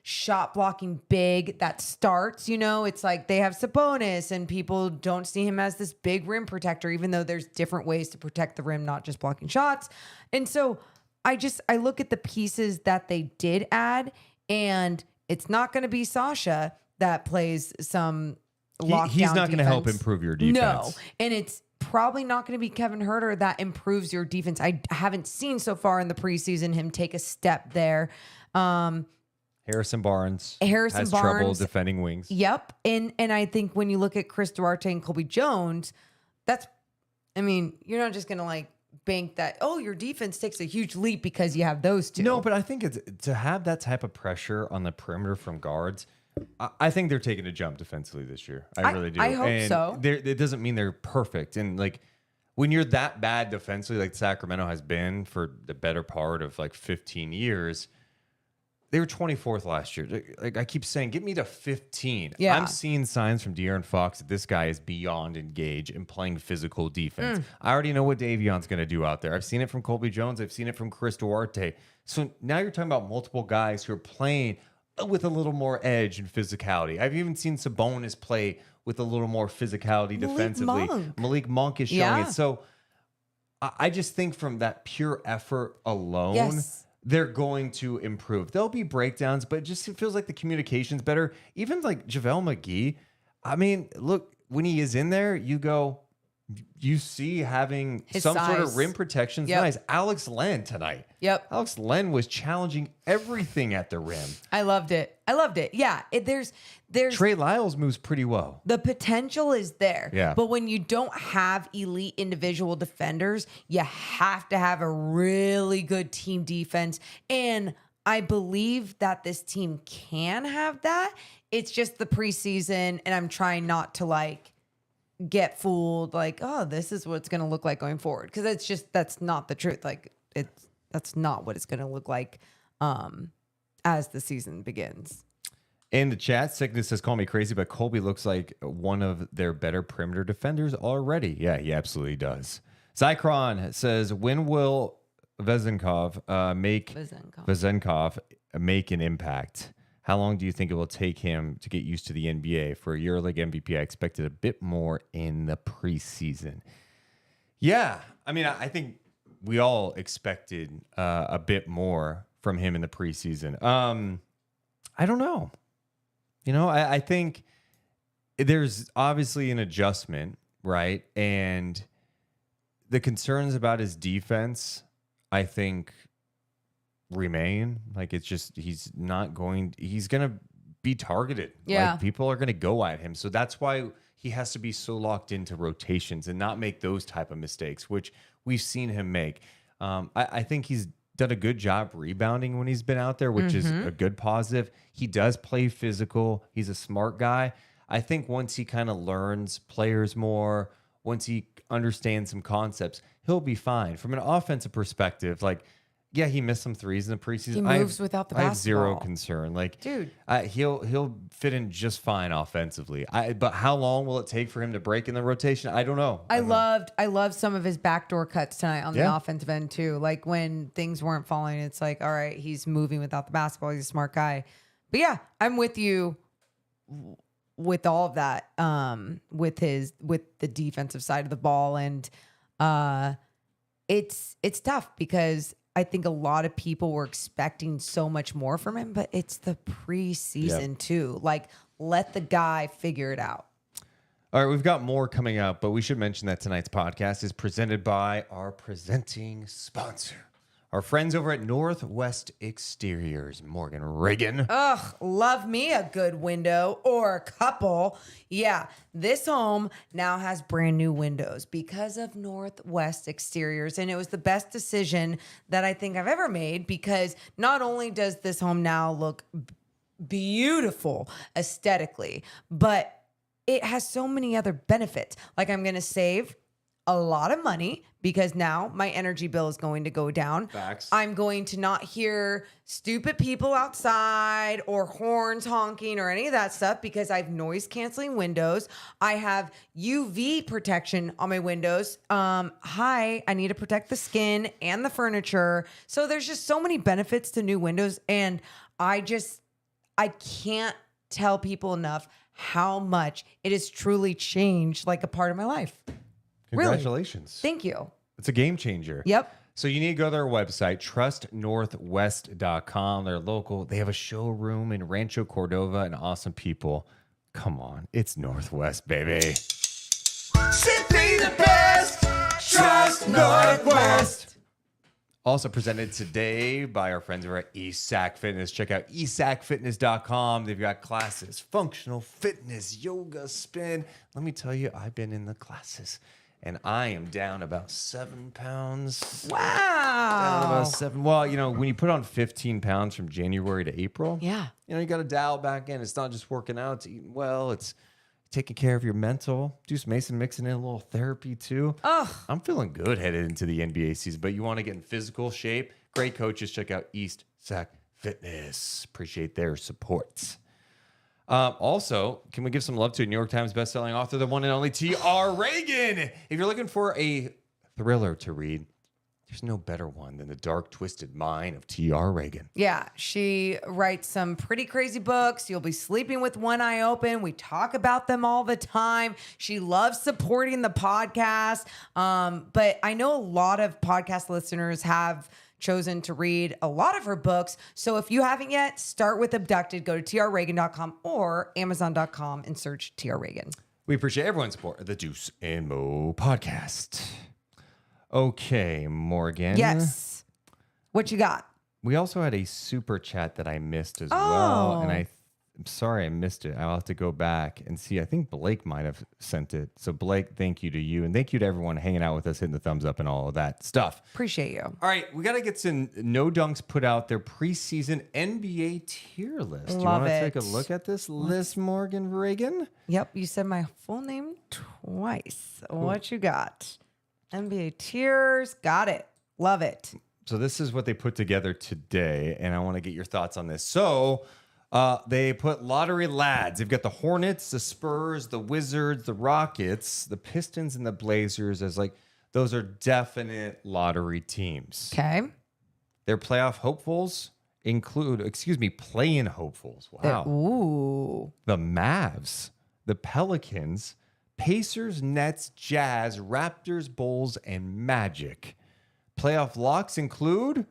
shot blocking big that starts, you know. It's like they have Sabonis, and people don't see him as this big rim protector, even though there's different ways to protect the rim, not just blocking shots. And so I look at the pieces that they did add, and it's not going to be Sasha that plays some lockdown
He's not going to help improve your defense.
No, and it's probably not going to be Kevin Huerter that improves your defense. I haven't seen so far in the preseason him take a step there.
Harrison Barnes has trouble defending wings.
Yep. And I think when you look at Chris Duarte and Colby Jones, you're not just going to like bank that, oh, your defense takes a huge leap because you have those two.
No, but I think it's to have that type of pressure on the perimeter from guards. I think they're taking a jump defensively this year. I really do.
I hope so.
It doesn't mean they're perfect. And like, when you're that bad defensively, like Sacramento has been for the better part of like 15 years, they were 24th last year. Like, I keep saying, get me to 15.
Yeah.
I'm seeing signs from De'Aaron Fox that this guy is beyond engaged and playing physical defense. I already know what Davion's going to do out there. I've seen it from Colby Jones. I've seen it from Chris Duarte. So now you're talking about multiple guys who are playing with a little more edge and physicality. I've even seen Sabonis play with a little more physicality defensively. Malik Monk is showing it. So I just think from that pure effort alone, they're going to improve. There'll be breakdowns, but it just feels like the communication's better. Even like JaVale McGee. I mean, look, when he is in there, you see having
His
some sort of
size.
rim protection is
Yep.
nice. Alex Len tonight.
Yep.
Alex Len was challenging everything at the rim.
I loved it. Yeah. There's
Trey Lyles moves pretty well.
the potential is there.
Yeah.
But when you don't have elite individual defenders, you have to have a really good team defense. And I believe that this team can have that. It's just the preseason, and I'm trying not to like get fooled like, oh, this is what it's going to look like going forward. Because that's not the truth. Like that's not what it's going to look like as the season begins.
In the chat, Sickness says, call me crazy, but Colby looks like one of their better perimeter defenders already. Yeah, he absolutely does. Zycron says, when will Vezenkov make an impact? How long do you think it will take him to get used to the NBA? For a EuroLeague MVP, I expected a bit more in the preseason. Yeah, I mean, I think we all expected a bit more from him in the preseason. I don't know. You know, I think there's obviously an adjustment, right? And the concerns about his defense, I think, remain. Like, it's just, he's going to be targeted.
Yeah.
Like, people are going to go at him. So that's why he has to be so locked into rotations and not make those type of mistakes, which we've seen him make. I think he's done a good job rebounding when he's been out there, which is a good positive. He does play physical. He's a smart guy. I think once he kind of learns players more, once he understands some concepts, he'll be fine. From an offensive perspective, like, yeah, he missed some threes in the preseason.
He moves without the
I have zero
basketball.
concern. Like,
Dude.
He'll fit in just fine offensively. But how long will it take for him to break in the rotation? I don't know.
I loved some of his backdoor cuts tonight on the
Yeah.
offensive end too. Like when things weren't falling, it's like, all right, he's moving without the basketball. He's a smart guy. But yeah, I'm with you with all of that. With the defensive side of the ball, and it's tough because I think a lot of people were expecting so much more from him, but it's the preseason too. Like, let the guy figure it out.
All right, we've got more coming up, but we should mention that tonight's podcast is presented by our presenting sponsor, our friends over at Northwest Exteriors, Morgan Reagan.
Ugh, love me a good window or a couple. Yeah, this home now has brand new windows because of Northwest Exteriors. And it was the best decision that I think I've ever made, because not only does this home now look beautiful aesthetically, but it has so many other benefits. Like, I'm going to save a lot of money because now my energy bill is going to go down.
Facts.
I'm going to not hear stupid people outside or horns honking or any of that stuff because I have noise canceling windows. I have UV protection on my windows. I need to protect the skin and the furniture. So there's just so many benefits to new windows. And I can't tell people enough how much it has truly changed like a part of my life.
Congratulations.
Really? Thank you.
It's a game changer.
Yep.
So you need to go to their website, trustnorthwest.com. They're local. They have a showroom in Rancho Cordova and awesome people. Come on. It's Northwest, baby.
Simply the best. Trust Northwest.
Also presented today by our friends over at ESAC Fitness. Check out esacfitness.com. They've got classes, functional fitness, yoga, spin. Let me tell you, I've been in the classes. And I am down about 7 pounds.
Wow.
Down about 7. Well, you know, when you put on 15 pounds from January to April,
Yeah.
you know, you got to dial back in. It's not just working out, it's eating well, it's taking care of your mental. Deuce Mason mixing in a little therapy too.
Oh,
I'm feeling good headed into the NBA season, but you want to get in physical shape? Great coaches. Check out East Sac Fitness. Appreciate their support. Also, can we give some love to a New York Times bestselling author, the one and only T.R. Reagan? If you're looking for a thriller to read, there's no better one than The Dark Twisted Mind of T.R. Reagan.
yeah. She writes some pretty crazy books. You'll be sleeping with one eye open. We talk about them all the time. She loves supporting the podcast. But I know a lot of podcast listeners have chosen to read a lot of her books. So if you haven't yet, start with Abducted. Go to trreagan.com or amazon.com and search T.R. Reagan.
We appreciate everyone's support of the Deuce and Mo podcast. Okay, Morgan.
Yes. What you got?
We also had a super chat that I missed as well. And I'm sorry I missed it. I'll have to go back and see. I think Blake might have sent it. So, Blake, thank you to you. And thank you to everyone hanging out with us, hitting the thumbs up and all of that stuff.
Appreciate you.
All right, we got to get some No Dunks put out their preseason NBA tier list. Do you want to take a look at this list, Morgan Reagan?
Yep, you said my full name twice. Cool. What you got? NBA tiers. Got it. Love it.
So this is what they put together today, and I want to get your thoughts on this. So they put lottery lads. They've got the Hornets, the Spurs, the Wizards, the Rockets, the Pistons, and the Blazers as like those are definite lottery teams.
Okay.
Their playoff hopefuls include, play-in hopefuls. Wow.
Ooh.
The Mavs, the Pelicans, Pacers, Nets, Jazz, Raptors, Bulls, and Magic. Playoff locks include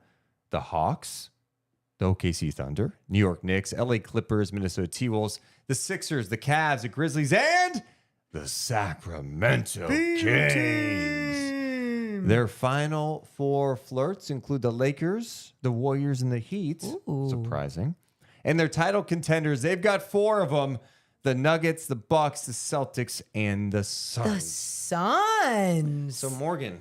the Hawks, the OKC Thunder, New York Knicks, LA Clippers, Minnesota T-Wolves, the Sixers, the Cavs, the Grizzlies, and the Sacramento Kings. Their final four flirts include the Lakers, the Warriors, and the Heat. Ooh. Surprising. And their title contenders, they've got four of them. The Nuggets, the Bucks, the Celtics, and the Suns.
The Suns.
So, Morgan,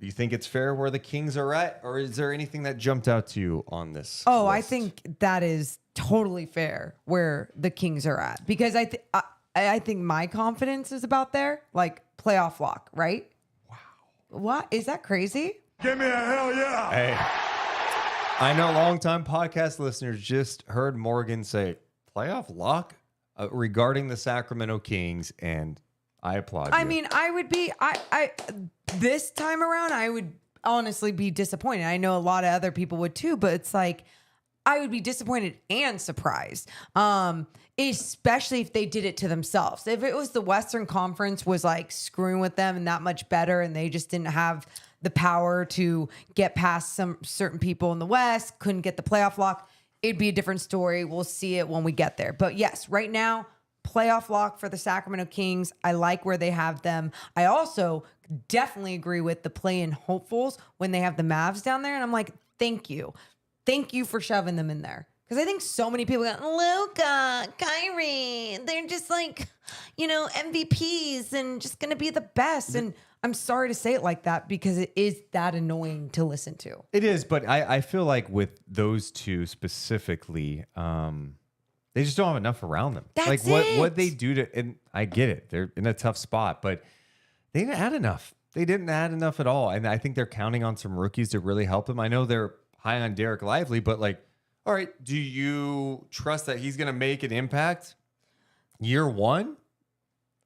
do you think it's fair where the Kings are at? Or is there anything that jumped out to you on this list?
I think that is totally fair where the Kings are at. Because I think my confidence is about there. Like, playoff lock, right? Wow. What? Is that crazy?
Give me a hell yeah.
Hey, I know longtime podcast listeners just heard Morgan say playoff lock regarding the Sacramento Kings, and I applaud you.
I mean, I would be, this time around, I would honestly be disappointed. I know a lot of other people would too, but it's like, I would be disappointed and surprised. Especially if they did it to themselves. If it was the Western Conference was like screwing with them and that much better, and they just didn't have the power to get past some certain people in the West, couldn't get the playoff lock, it'd be a different story. We'll see it when we get there. But yes, right now, playoff lock for the Sacramento Kings. I like where they have them. I also definitely agree with the play-in hopefuls when they have the Mavs down there. And I'm like, thank you. Thank you for shoving them in there. Because I think so many people got Luka, Kyrie. They're just like, MVPs and just going to be the best. And I'm sorry to say it like that because it is that annoying to listen to.
It is, but I feel like with those two specifically, they just don't have enough around them.
That's
what they do to, and I get it, they're in a tough spot, but they didn't add enough. They didn't add enough at all. And I think they're counting on some rookies to really help them. I know they're high on Derek Lively, but like, all right, do you trust that he's going to make an impact year one?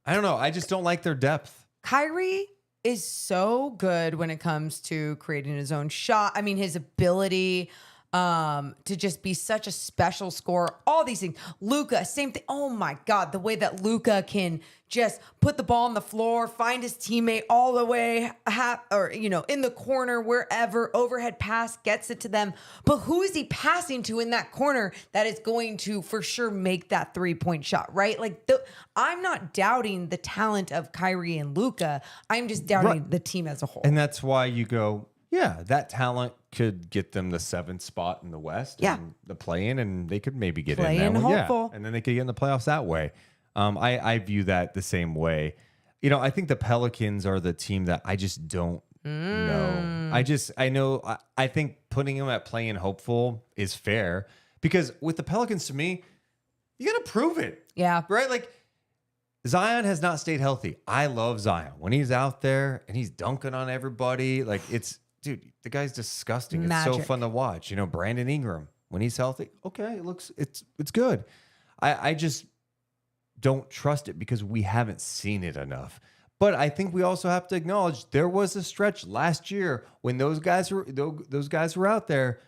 I don't know. I just don't like their depth.
Kyrie is so good when it comes to creating his own shot. I mean, his ability to just be such a special scorer, all these things. Luka, same thing. Oh my God, the way that Luka can just put the ball on the floor, find his teammate all the way, in the corner, wherever, overhead pass, gets it to them. But who is he passing to in that corner that is going to for sure make that 3-point shot, right? Like, I'm not doubting the talent of Kyrie and Luka. I'm just doubting the team as a whole.
And that's why you go, yeah, that talent could get them the 7th spot in the West.
Yeah.
And the play-in, and they could maybe get in
Play-in
there.
hopeful.
Yeah. And then they could get in the playoffs that way. I view that the same way. I think the Pelicans are the team that I just don't know. I think putting them at play-in hopeful is fair because with the Pelicans, to me, you got to prove it.
Yeah.
Right? Like, Zion has not stayed healthy. I love Zion. When he's out there and he's dunking on everybody, like dude, the guy's disgusting.
Magic.
It's so fun to watch. Brandon Ingram, when he's healthy, okay, it's good. I just don't trust it because we haven't seen it enough. But I think we also have to acknowledge there was a stretch last year when those guys were out there.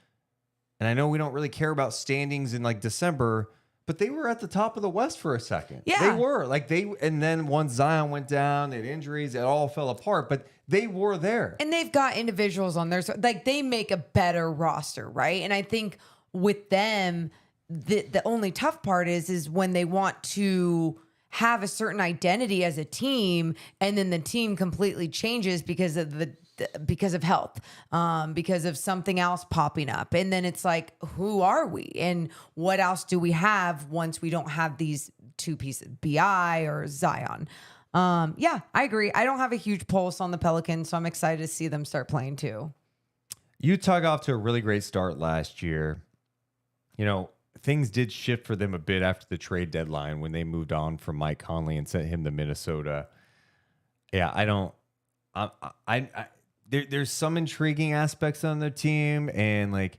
And I know we don't really care about standings in like December, but they were at the top of the West for a second.
Yeah.
They were. And then once Zion went down, they had injuries, it all fell apart, but they were there.
And they've got individuals on there. So like they make a better roster, right? And I think with them, the only tough part is when they want to have a certain identity as a team, and then the team completely changes because of health, because of something else popping up. And then it's like, who are we? And what else do we have once we don't have these two pieces, BI or Zion? Yeah, I agree. I don't have a huge pulse on the Pelicans, so I'm excited to see them start playing too.
Utah got off to a really great start last year. You know, things did shift for them a bit after the trade deadline when they moved on from Mike Conley and sent him to Minnesota. Yeah, there's some intriguing aspects on their team, and like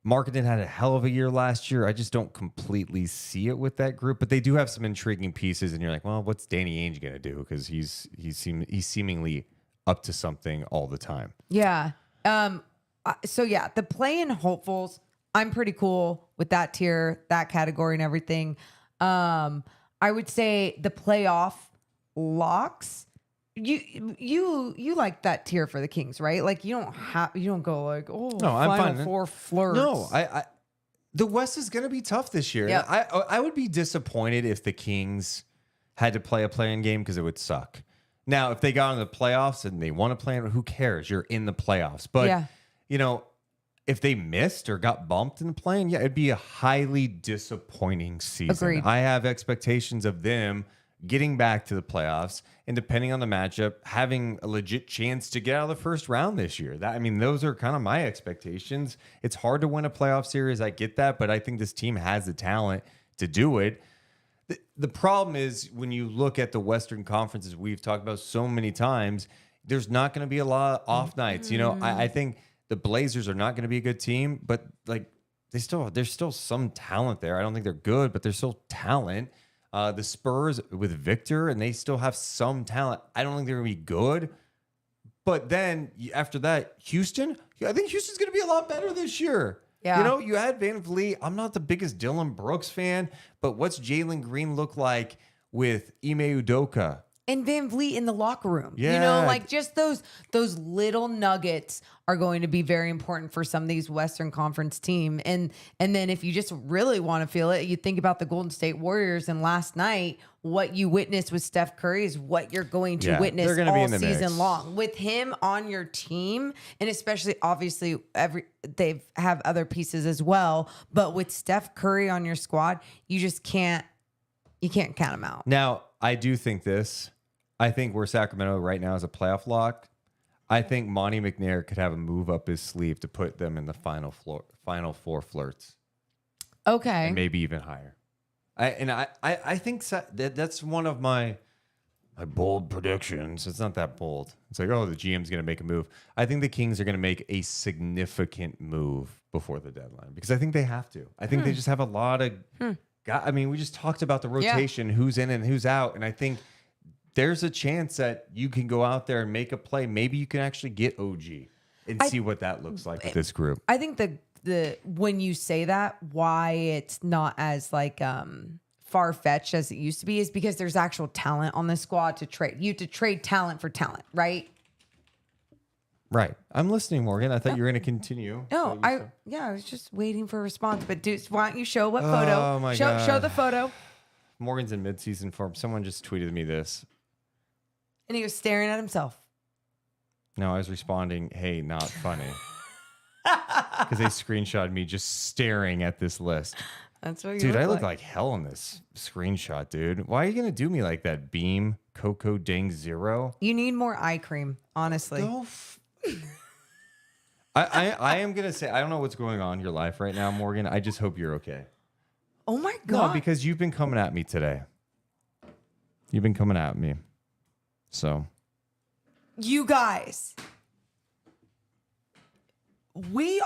Marketing had a hell of a year last year. I just don't completely see it with that group, but they do have some intriguing pieces, and you're like, well, what's Danny Ainge gonna do? Because he's seemingly up to something all the time.
Yeah. So yeah, the play-in hopefuls, I'm pretty cool with that tier, that category, and everything. I would say the playoff locks. You like that tier for the Kings, right? Like you don't go like, oh,
no, I'm
Final
fine.
Four flirts.
No, I the West is going to be tough this year.
Yep.
I would be disappointed if the Kings had to play a play-in game because it would suck. Now, if they got into the playoffs and they want to play, who cares? You're in the playoffs. But you know, if they missed or got bumped in the play-in, yeah, it'd be a highly disappointing season.
Agreed.
I have expectations of them getting back to the playoffs, and depending on the matchup, having a legit chance to get out of the first round this year. Those are kind of my expectations. It's hard to win a playoff series. I get that, but I think this team has the talent to do it. The problem is when you look at the Western Conferences we've talked about so many times, there's not going to be a lot of off nights. You know, I think the Blazers are not going to be a good team, but like there's still some talent there. I don't think they're good, but there's still talent. The Spurs with Victor, and they still have some talent. I don't think they're going to be good. But then after that, Houston, I think Houston's going to be a lot better this year.
Yeah.
You know, you had Van Vliet. I'm not the biggest Dylan Brooks fan, but what's Jalen Green look like with Ime Udoka?
And Van Vliet in the locker room.
Yeah.
You know, like just those little nuggets are going to be very important for some of these Western Conference team. And then if you just really want to feel it, you think about the Golden State Warriors, and last night, what you witnessed with Steph Curry is what you're going to witness all season long. With him on your team, and especially obviously they have other pieces as well, but with Steph Curry on your squad, you can't count him out.
Now, I do think this. I think where Sacramento right now is a playoff lock. I think Monty McNair could have a move up his sleeve to put them in the final four flirts.
Okay.
And maybe even higher. I think that's one of my bold predictions. It's not that bold. It's like, oh, the GM's going to make a move. I think the Kings are going to make a significant move before the deadline because I think they have to. I think they just have a lot of... we just talked about the rotation, who's in and who's out, and I think there's a chance that you can go out there and make a play. Maybe you can actually get OG and see what that looks like with this group.
I think the when you say that, why it's not as like far-fetched as it used to be is because there's actual talent on the squad to trade. You have to trade talent for talent, right?
Right. I'm listening, Morgan. I thought you were going to continue.
No, I was just waiting for a response. But Deuce, why don't you show what photo?
Oh my God.
Show the photo.
Morgan's in mid-season form. Someone just tweeted me this.
And he was staring at himself.
No, I was responding, hey, not funny. Because they screenshotted me just staring at this list.
That's what you
Dude,
look
I look
like.
like hell in this screenshot, dude. Why are you going to do me like that? Beam, Coco Dang Zero?
You need more eye cream, honestly.
I am going to say, I don't know what's going on in your life right now, Morgan. I just hope you're okay.
Oh my God.
No, because you've been coming at me today. You've been coming at me. So.
You guys. We,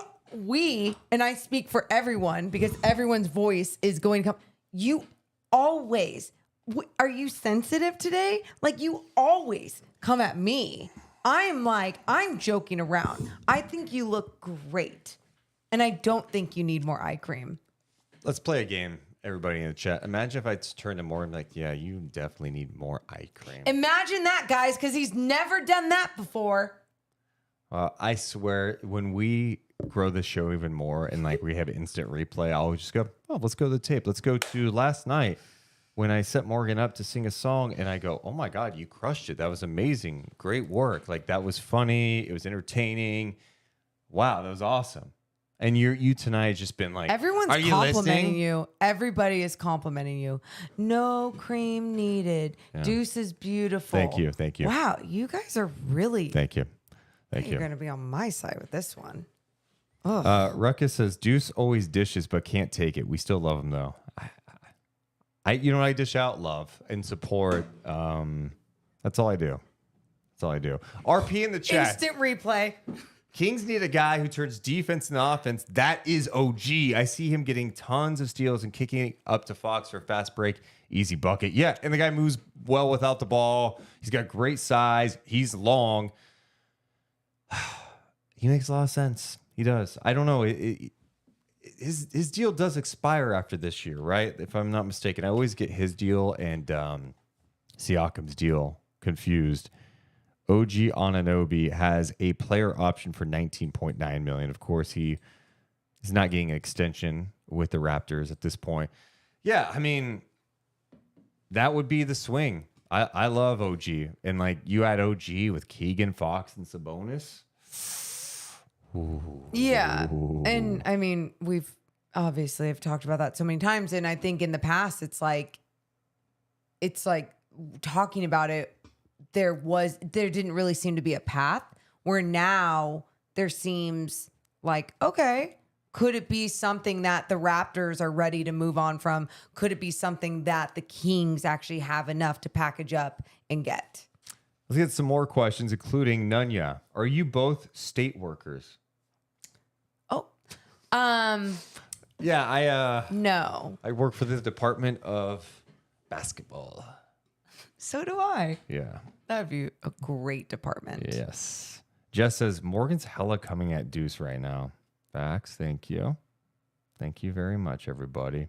and I speak for everyone because everyone's voice is going to come. You always, are you sensitive today? Like you always come at me. I'm joking around. I think you look great. And I don't think you need more eye cream.
Let's play a game, everybody in the chat. Imagine if I turned to Morgan like, yeah, you definitely need more eye cream.
Imagine that, guys, because he's never done that before.
I swear, when we grow the show even more and like we have instant replay, I'll just go, oh, let's go to the tape. Let's go to last night. when I set Morgan up to sing a song and I go, oh my God, you crushed it. That was amazing. Great work. Like that was funny. It was entertaining. Wow, that was awesome. And you tonight has just been like,
everyone's
are you
complimenting
listening?
you. Everybody is complimenting you. No cream needed.
Yeah.
Deuce is beautiful.
Thank you. Thank you.
Wow, you guys are really.
Thank you. Thank
You're
you.
going to be on my side with this one.
Ruckus says Deuce always dishes but can't take it. We still love him though. You know what I dish out? Love and support. That's all I do. That's all I do. RP in the chat.
Instant replay.
Kings need a guy who turns defense into offense. That is OG. I see him getting tons of steals and kicking it up to Fox for a fast break, easy bucket. Yeah, and the guy moves well without the ball. He's got great size. He's long. He makes a lot of sense. He does. I don't know. His deal does expire after this year, right? If I'm not mistaken. I always get his deal and Siakam's deal confused. OG Anunoby has a player option for $19.9 million. Of course, he is not getting an extension with the Raptors at this point. Yeah, I mean, that would be the swing. I love OG. And like you add OG with Keegan, Fox, and Sabonis. Ooh.
Yeah. And I mean, we've obviously have talked about that so many times. And I think in the past, it's like talking about it, there didn't really seem to be a path, where now there seems like, okay, could it be something that the Raptors are ready to move on from? Could it be something that the Kings actually have enough to package up and get?
Let's get some more questions, including Nunya. Are you both state workers?
Oh,
Yeah,
no.
I work for the Department of Basketball.
So do I.
Yeah.
That'd be a great department.
Yes. Jess says Morgan's hella coming at Deuce right now. Facts. Thank you. Thank you very much, everybody.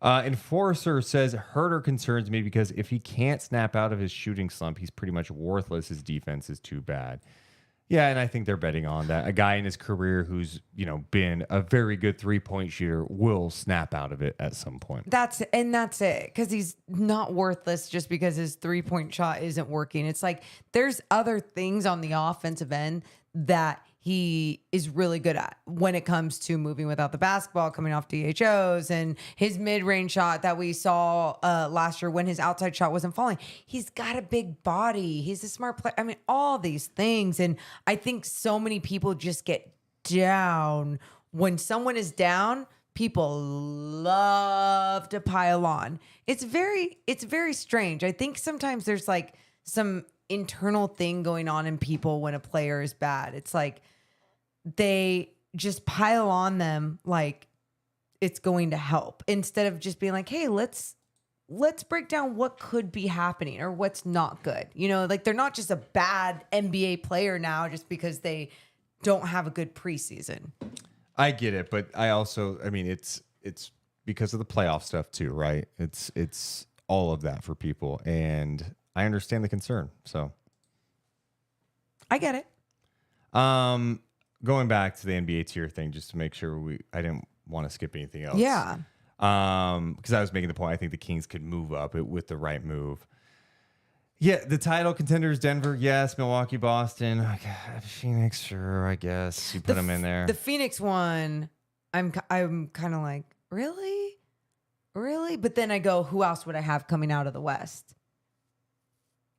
Enforcer says Huerter concerns me because if he can't snap out of his shooting slump, he's pretty much worthless. His defense is too bad. Yeah, and I think they're betting on that. A guy in his career who's, been a very good 3-point shooter will snap out of it at some point.
That's it. Because he's not worthless just because his 3-point shot isn't working. It's like there's other things on the offensive end that he is really good at when it comes to moving without the basketball, coming off DHOs, and his mid-range shot that we saw last year when his outside shot wasn't falling. He's got a big body. He's a smart player. I mean, all these things. And I think so many people just get down. When someone is down, people love to pile on. It's very strange. I think sometimes there's like some internal thing going on in people when a player is bad. It's like they just pile on them like it's going to help, instead of just being like, hey, let's break down what could be happening or what's not good. Like they're not just a bad NBA player now just because they don't have a good preseason.
I get it, but it's because of the playoff stuff too, right? It's all of that for people, and I understand the concern. So
I get it.
Going back to the NBA tier thing, just to make sure I didn't want to skip anything else.
Yeah.
Because I was making the point, I think the Kings could move up with the right move. Yeah, the title contenders: Denver, yes. Milwaukee, Boston, Phoenix, sure. I guess you put them in there.
The Phoenix one, I'm kind of like, really? But then I go, who else would I have coming out of the West?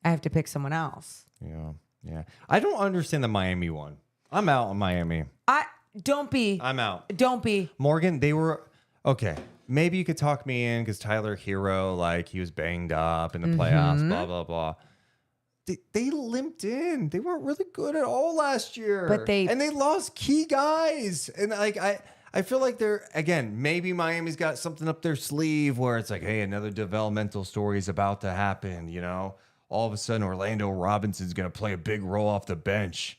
I have to pick someone else.
Yeah. I don't understand the Miami one. I'm out on Miami.
I'm
out.
Don't be.
Morgan, they were okay. Maybe you could talk me in because Tyler Hero, he was banged up in the playoffs, blah, blah, blah. They limped in. They weren't really good at all last year. And they lost key guys. And I feel like maybe Miami's got something up their sleeve where it's like, hey, another developmental story is about to happen, All of a sudden, Orlando Robinson's going to play a big role off the bench.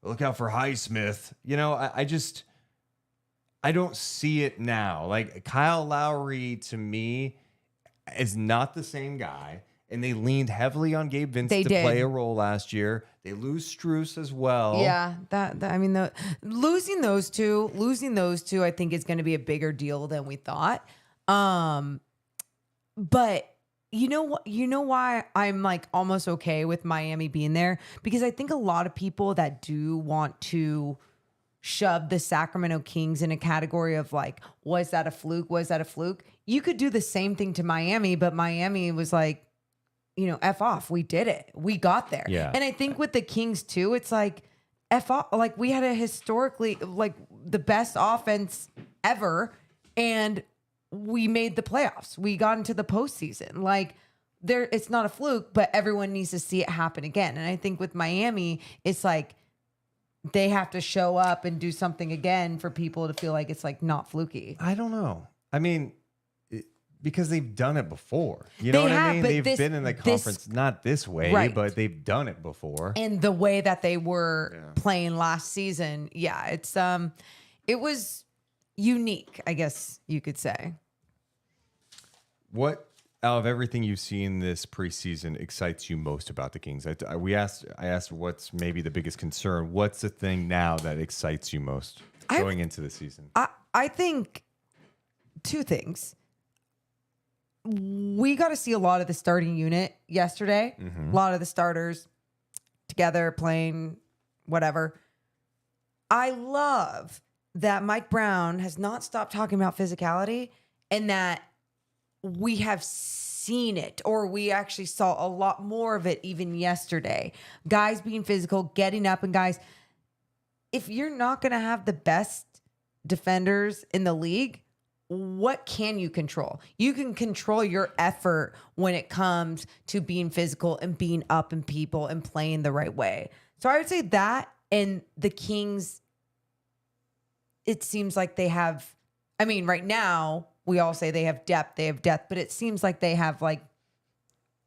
Look out for Highsmith. I don't see it now. Like Kyle Lowry to me is not the same guy. And they leaned heavily on Gabe Vincent to play a role last year. They lose Strus as well.
Yeah, losing those two, I think is going to be a bigger deal than we thought. But you know what? You know why I'm like almost okay with Miami being there? Because I think a lot of people that do want to shove the Sacramento Kings in a category of like, was that a fluke? Was that a fluke? You could do the same thing to Miami, but Miami was like, you know, F off. We did it. We got there.
Yeah.
And I think with the Kings too, it's like, F off. Like we had a historically, like the best offense ever. And we made the playoffs. We got into the postseason. Like it's not a fluke, but everyone needs to see it happen again. And I think with Miami, it's like they have to show up and do something again for people to feel like it's like not fluky.
I don't know. I mean, because they've done it before. You know what I mean? They've been in the conference, not this way,
right,
but they've done it before.
And the way that they were playing last season, it was unique, I guess you could say.
What out of everything you've seen this preseason excites you most about the Kings? I asked what's maybe the biggest concern. What's the thing now that excites you most going into the season?
I think two things. We got to see a lot of the starting unit yesterday. A lot of the starters together playing whatever. I love that Mike Brown has not stopped talking about physicality and that we have seen it, or we actually saw a lot more of it even yesterday. Guys being physical, getting up, and guys, if you're not going to have the best defenders in the league, what can you control? You can control your effort when it comes to being physical and being up in people and playing the right way. So I would say that, and the Kings, it seems like they have, I mean, right now, we all say they have depth, but it seems like they have like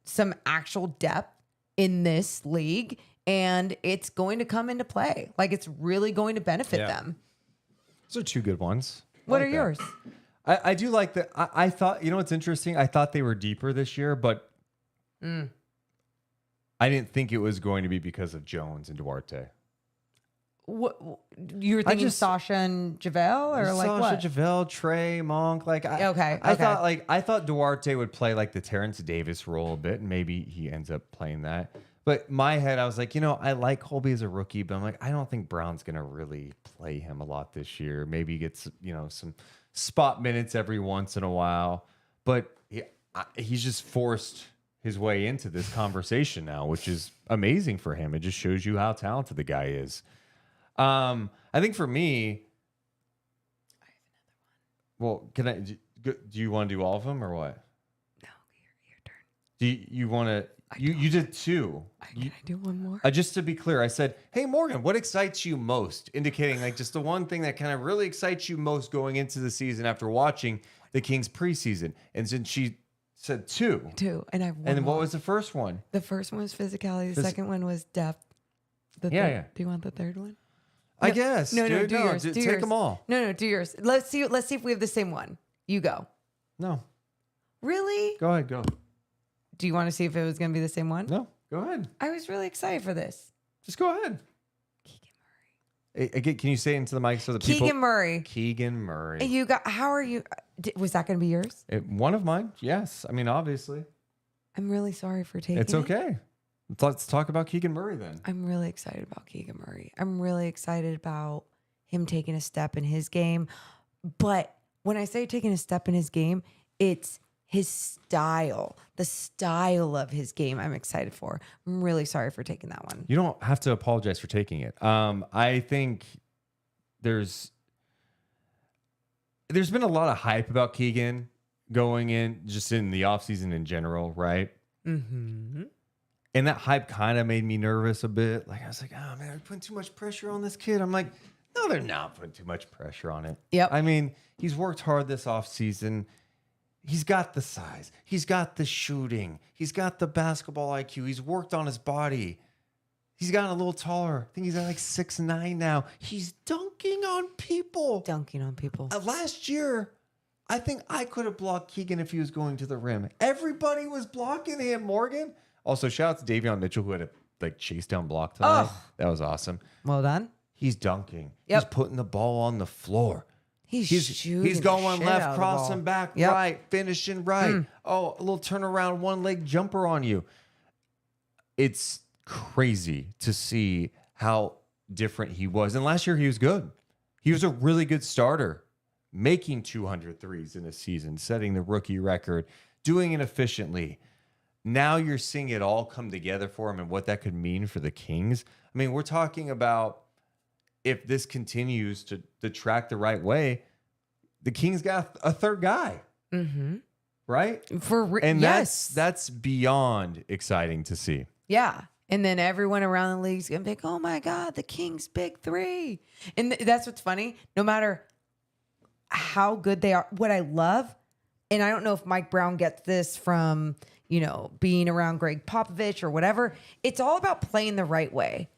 some actual depth in this league, and it's going to come into play. Like it's really going to benefit them.
Those are two good ones.
What are yours?
I do like that. I thought, you know what's interesting? I thought they were deeper this year, but I didn't think it was going to be because of Jones and Duarte.
What you were thinking? Sasha and JaVale, or like what?
Sasha, JaVale, Trey, Monk. Like I thought Duarte would play like the Terrence Davis role a bit, and maybe he ends up playing that. But in my head, I was like, you know, I like Colby as a rookie, but I'm like, I don't think Brown's gonna really play him a lot this year. Maybe he gets, you know, some spot minutes every once in a while, but he's just forced his way into this conversation now, which is amazing for him. It just shows you how talented the guy is. I think for me, I have another one. Well, do you want to do all of them or what?
No, your turn.
Do you want to? You did two.
Can I do one more?
Just to be clear, I said, "Hey Morgan, what excites you most?" Indicating like just the one thing that kind of really excites you most going into the season after watching the Kings preseason. And since she said two,
and I have one.
And then
more.
what was the first one?
The first one was physicality. The second one was depth. Do you want the third one?
I guess.
No, do yours. Do
take
yours.
them all.
No, do yours. Let's see if we have the same one. You go.
No.
Really?
Go ahead. Go.
Do you want to see if it was going to be the same one?
No. Go ahead.
I was really excited for this.
Just go ahead. Keegan Murray. Again, can you say it into the mic so the people? Keegan Murray.
You got. How are you? Was that going to be yours?
One of mine. Yes. I mean, obviously.
I'm really sorry for taking.
It's okay. Let's talk about Keegan Murray then.
I'm really excited about Keegan Murray. I'm really excited about him taking a step in his game. But when I say taking a step in his game, it's his style, the style of his game I'm excited for. I'm really sorry for taking that one.
You don't have to apologize for taking it. I think there's been a lot of hype about Keegan going in, just in the offseason in general, right?
Mm-hmm.
And that hype kind of made me nervous a bit. Like, I was like, oh, man, they're putting too much pressure on this kid. I'm like, no, they're not putting too much pressure on it.
Yep.
I mean, he's worked hard this offseason. He's got the size. He's got the shooting. He's got the basketball IQ. He's worked on his body. He's gotten a little taller. I think he's at like 6'9" now. He's dunking on people. Last year, I think I could have blocked Keegan if he was going to the rim. Everybody was blocking him, Morgan. Also, shout out to Davion Mitchell, who had a chase down block tonight. That was awesome.
Well done.
He's dunking.
Yep.
He's putting the ball on the floor.
He's
going left, crossing back,
Yep.
right, finishing right. Oh, a little turnaround, one leg jumper on you. It's crazy to see how different he was. And last year he was good. He was a really good starter, making 200 threes in a season, setting the rookie record, doing it efficiently. Now you're seeing it all come together for him and what that could mean for the Kings. I mean, we're talking about if this continues to track the right way, the Kings got a third guy, right? And that's beyond exciting to see.
Yeah. And then everyone around the league's going to be like, oh my God, the Kings big three. And that's what's funny. No matter how good they are, what I love, and I don't know if Mike Brown gets this from, being around Greg Popovich or whatever, it's all about playing the right way.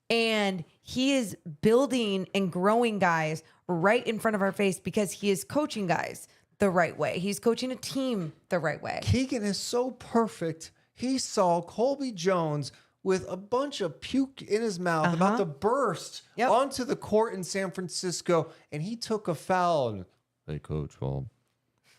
And he is building and growing guys right in front of our face because he is coaching guys the right way. He's coaching a team the right way.
Keegan is so perfect. He saw Colby Jones with a bunch of puke in his mouth about to burst onto the court in San Francisco, and he took a foul. And, hey, coach, well,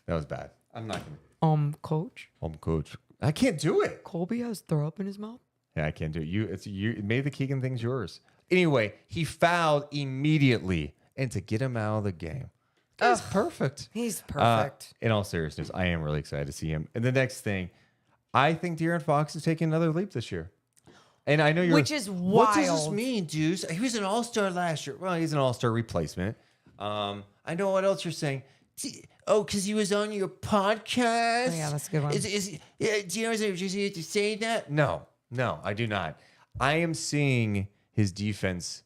that was bad. I'm not going to.
Coach?
Coach. I can't do it.
Colby has throw up in his mouth?
Yeah, I can't do it. Maybe the Keegan thing's yours. Anyway, he fouled immediately, and to get him out of the game. He's perfect.
He's perfect.
In all seriousness, I am really excited to see him. And the next thing, I think De'Aaron Fox is taking another leap this year. And I know you're...
Which is wild.
What does this mean, Deuce? He was an all-star last year. Well, he's an all-star replacement. I know what else you're saying. Because he was on your podcast?
Oh, yeah, that's a good one.
Do you know to say that? No, I do not. I am seeing his defense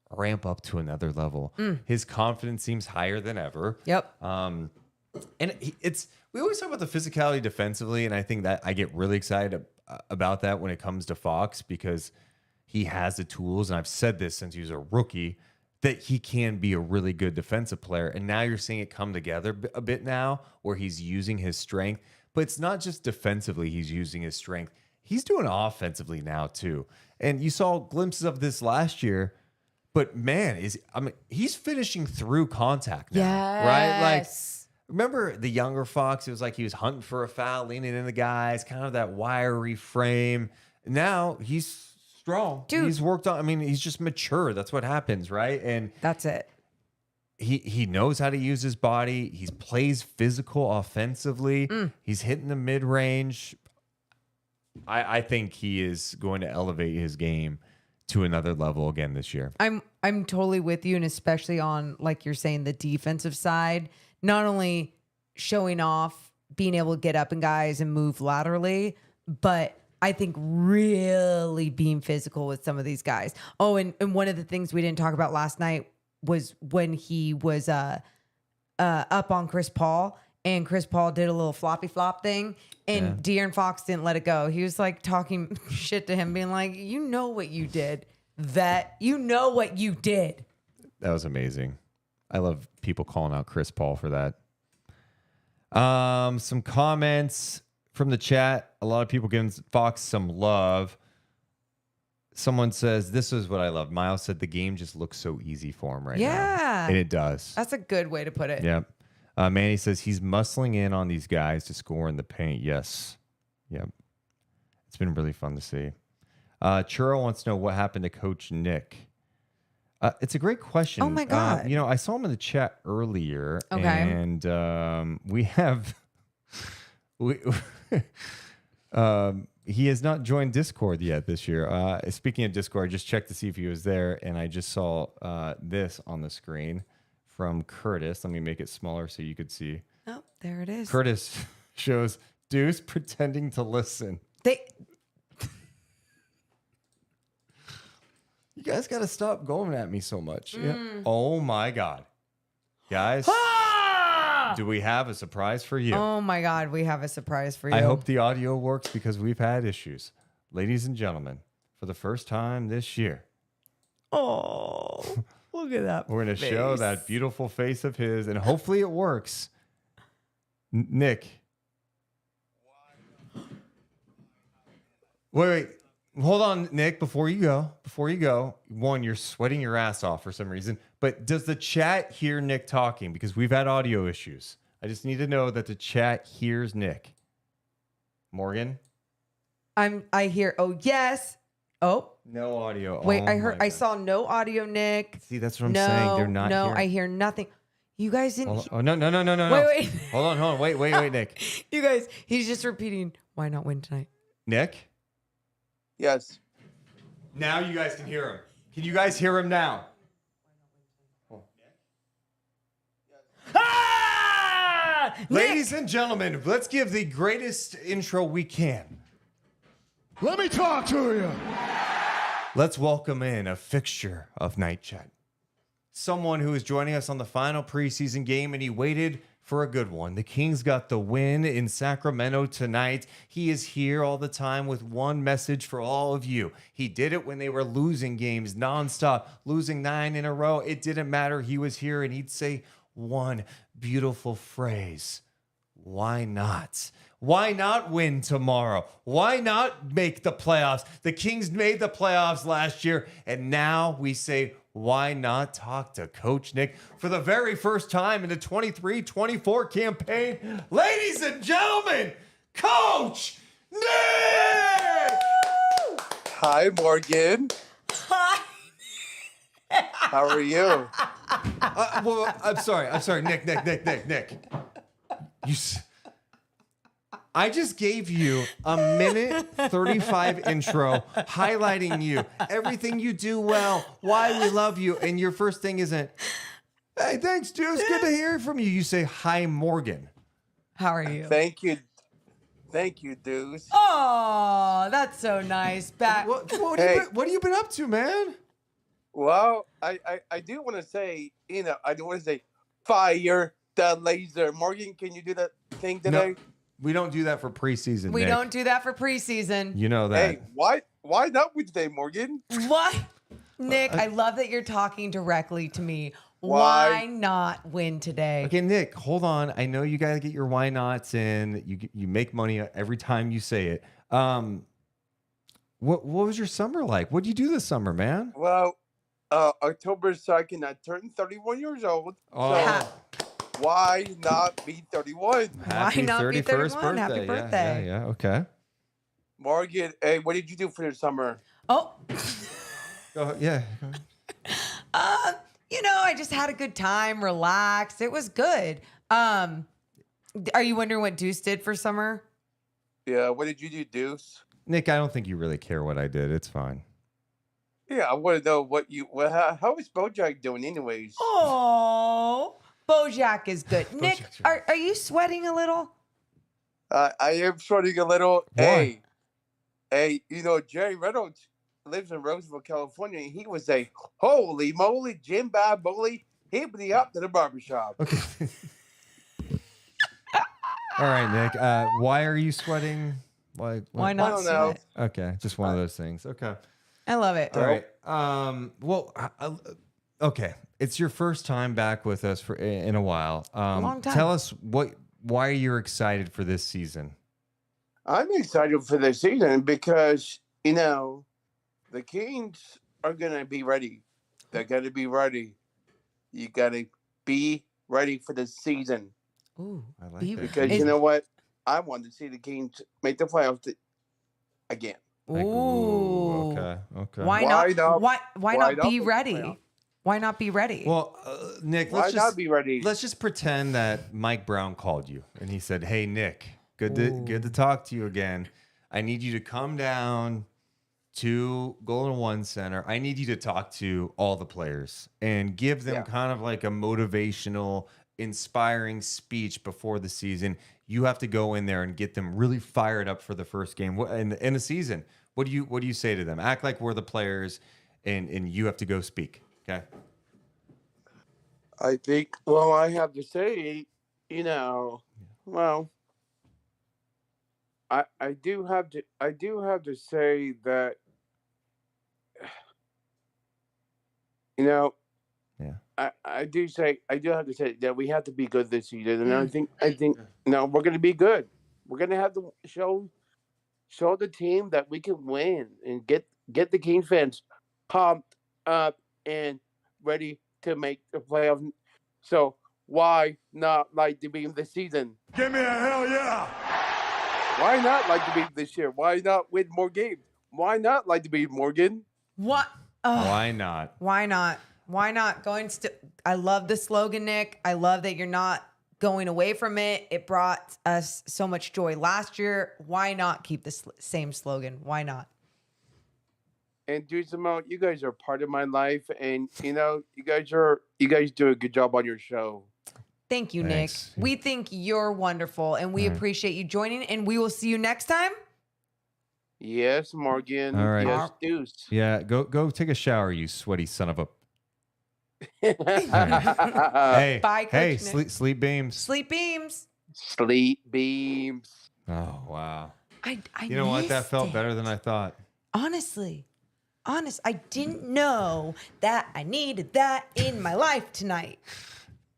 ramp up to another level. His confidence seems higher than ever.
Yep.
And we always talk about the physicality defensively, and I think that I get really excited about that when it comes to Fox because he has the tools, and I've said this since he was a rookie, that he can be a really good defensive player. And now you're seeing it come together a bit now where he's using his strength. But it's not just defensively he's using his strength. He's doing offensively now too. And you saw glimpses of this last year. But man, he's finishing through contact now, right? Like, remember the younger Fox? It was like he was hunting for a foul, leaning in the guys, kind of that wiry frame. Now he's strong.
Dude.
He's worked on, he's just mature. That's what happens, right? And
that's it.
He knows how to use his body. He plays physical offensively. He's hitting the mid-range. I think he is going to elevate his game to another level again this year.
I'm totally with you, and especially on, like you're saying, the defensive side, not only showing off being able to get up and guys and move laterally, but I think really being physical with some of these guys. Oh, and one of the things we didn't talk about last night was when he was up on Chris Paul, and Chris Paul did a little floppy flop thing, and De'Aaron Fox didn't let it go. He was like talking shit to him, being like, you know what you did. That
was amazing. I love people calling out Chris Paul for that. Some comments from the chat. A lot of people giving Fox some love. Someone says, this is what I love. Miles said the game just looks so easy for him right now.
Yeah.
And it does.
That's a good way to put it.
Yep. Manny says he's muscling in on these guys to score in the paint. Yes. Yep. It's been really fun to see. Churro wants to know what happened to Coach Nick. It's a great question.
Oh, my God.
I saw him in the chat earlier.
Okay.
And we have... he has not joined Discord yet this year. Speaking of Discord, I just checked to see if he was there, and I just saw this on the screen from Curtis. Let me make it smaller so you could see.
Oh, there it is.
Curtis shows Deuce pretending to listen. You guys got to stop going at me so much. Yeah. Oh, my God. Guys, do we have a surprise for you?
Oh, my God. We have a surprise for you.
I hope the audio works because we've had issues. Ladies and gentlemen, for the first time this year.
Oh, look at that.
We're going to show that beautiful face of his, and hopefully it works. Nick. Wait. Hold on, Nick, before you go, one, you're sweating your ass off for some reason, but does the chat hear Nick talking? Because we've had audio issues. I just need to know that the chat hears Nick. Morgan?
I hear, oh, yes. Oh.
No audio.
Wait,
Oh
I saw no audio, Nick.
See, that's what I'm saying. They're not
No,
hearing.
I hear nothing. You guys didn't.
Oh, no.
Wait.
Hold on. Wait, Nick.
You guys, he's just repeating, why not win tonight?
Nick?
Yes.
Now you guys can hear him. Can you guys hear him now? Oh. Ah! Ladies and gentlemen, let's give the greatest intro we can.
Let me talk to you.
Let's welcome in a fixture of Night Chat. Someone who is joining us on the final preseason game, and he waited for a good one. The Kings got the win in Sacramento tonight. He is here all the time with one message for all of you. He did it when they were losing games nonstop, losing 9 in a row. It didn't matter. He was here, and he'd say one beautiful phrase. Why not? Why not win tomorrow? Why not make the playoffs? The Kings made the playoffs last year, and now we say, why not talk to Coach Nick for the very first time in the 23-24 campaign? Ladies and gentlemen, Coach Nick!
Hi, Morgan.
Hi.
How are you?
Well, I'm sorry, Nick. I just gave you a minute 35 intro highlighting you, everything you do well, why we love you, and your first thing isn't, hey, thanks, Deuce, good to hear from you. You say, hi, Morgan.
How are you?
Thank you, Deuce.
Oh, that's so nice. Back.
What
Hey.
have you been up to, man?
Well, I do want to say, I do want to say, fire the laser. Morgan, can you do that thing today?
No, we don't do that for preseason,
We
Nick.
don't do that for preseason.
You know that.
Hey, why not we today, Morgan?
What? Nick, I love that you're talking directly to me.
Why?
Why not win today?
Okay, Nick, hold on. I know you got to get your why nots in. You make money every time you say it. What was your summer like? What did you do this summer, man?
Well, October 2nd, I turned 31 years old.
Oh.
So why not be 31?
Happy
not be
31st
31? Happy
birthday.
birthday.
Yeah, okay.
Morgan, hey, what did you do for the summer?
Oh,
Yeah.
I just had a good time, relaxed. It was good. Are you wondering what Deuce did for summer?
Yeah, what did you do, Deuce?
Nick, I don't think you really care what I did. It's fine.
Yeah, I want to know how is Bojack doing anyways?
Oh, Bojack is good. Nick,
Bojack's
are you sweating a little?
I am sweating a little.
Why?
Hey, Jerry Reynolds lives in Roseville, California. And he was a holy moly, Jim Bob Bully, hippity up to the barbershop.
Okay. All right, Nick. Why are you sweating?
Why
I
not
don't know.
sweat?
Okay, just one of those things. Okay.
I love it.
All right. Okay. It's your first time back with us in a while.
Long time.
Tell us why you're excited for this season.
I'm excited for the season because, the Kings are going to be ready. They're going to be ready. You got to be ready for the season.
Ooh,
I like
be-
that.
Because
Is-
you know what? I want to see the Kings make the playoffs again.
Ooh.
Okay.
Why
Why
not?
not-
Why
why
not
not
be
put the
ready?
playoff?
Why not be ready?
Well, Nick,
Why not be ready?
let's just pretend that Mike Brown called you and he said, "Hey, Nick, good to talk to you again. I need you to come down to Golden One Center. I need you to talk to all the players and give them kind of like a motivational, inspiring speech before the season. You have to go in there and get them really fired up for the first game in the season. What do you say to them? Act like we're the players, and you have to go speak. Okay.
I think, well, I have to say, well, I do have to say that,
Yeah.
I do have to say that we have to be good this season, and I think no, we're going to be good. We're going to have to show show the team that we can win and get the Kings fans pumped up and ready to make the playoffs. So why not like to be in the season?
Give me a hell yeah!
Why not like to be this year? Why not win more games? Why not like to be Morgan?
What?
Why not?
Why not? Why not? I love the slogan, Nick. I love that you're not going away from it. It brought us so much joy last year. Why not keep the same slogan? Why not?
And Deuce and Mo, you guys are part of my life, and you guys do a good job on your show.
Thank you,
Thanks.
Nick. We think you're wonderful, and we appreciate you joining. And we will see you next time.
Yes, Morgan.
All right.
Yes, Deuce.
Yeah, go take a shower, you sweaty son of a.
Hey,
Bye, Coach
hey,
Nick.
sleep beams.
Sleep beams.
sleep beams.
Oh wow.
I
You know what? That
missed
felt
it.
better than I thought.
Honestly, I didn't know that I needed that in my life tonight.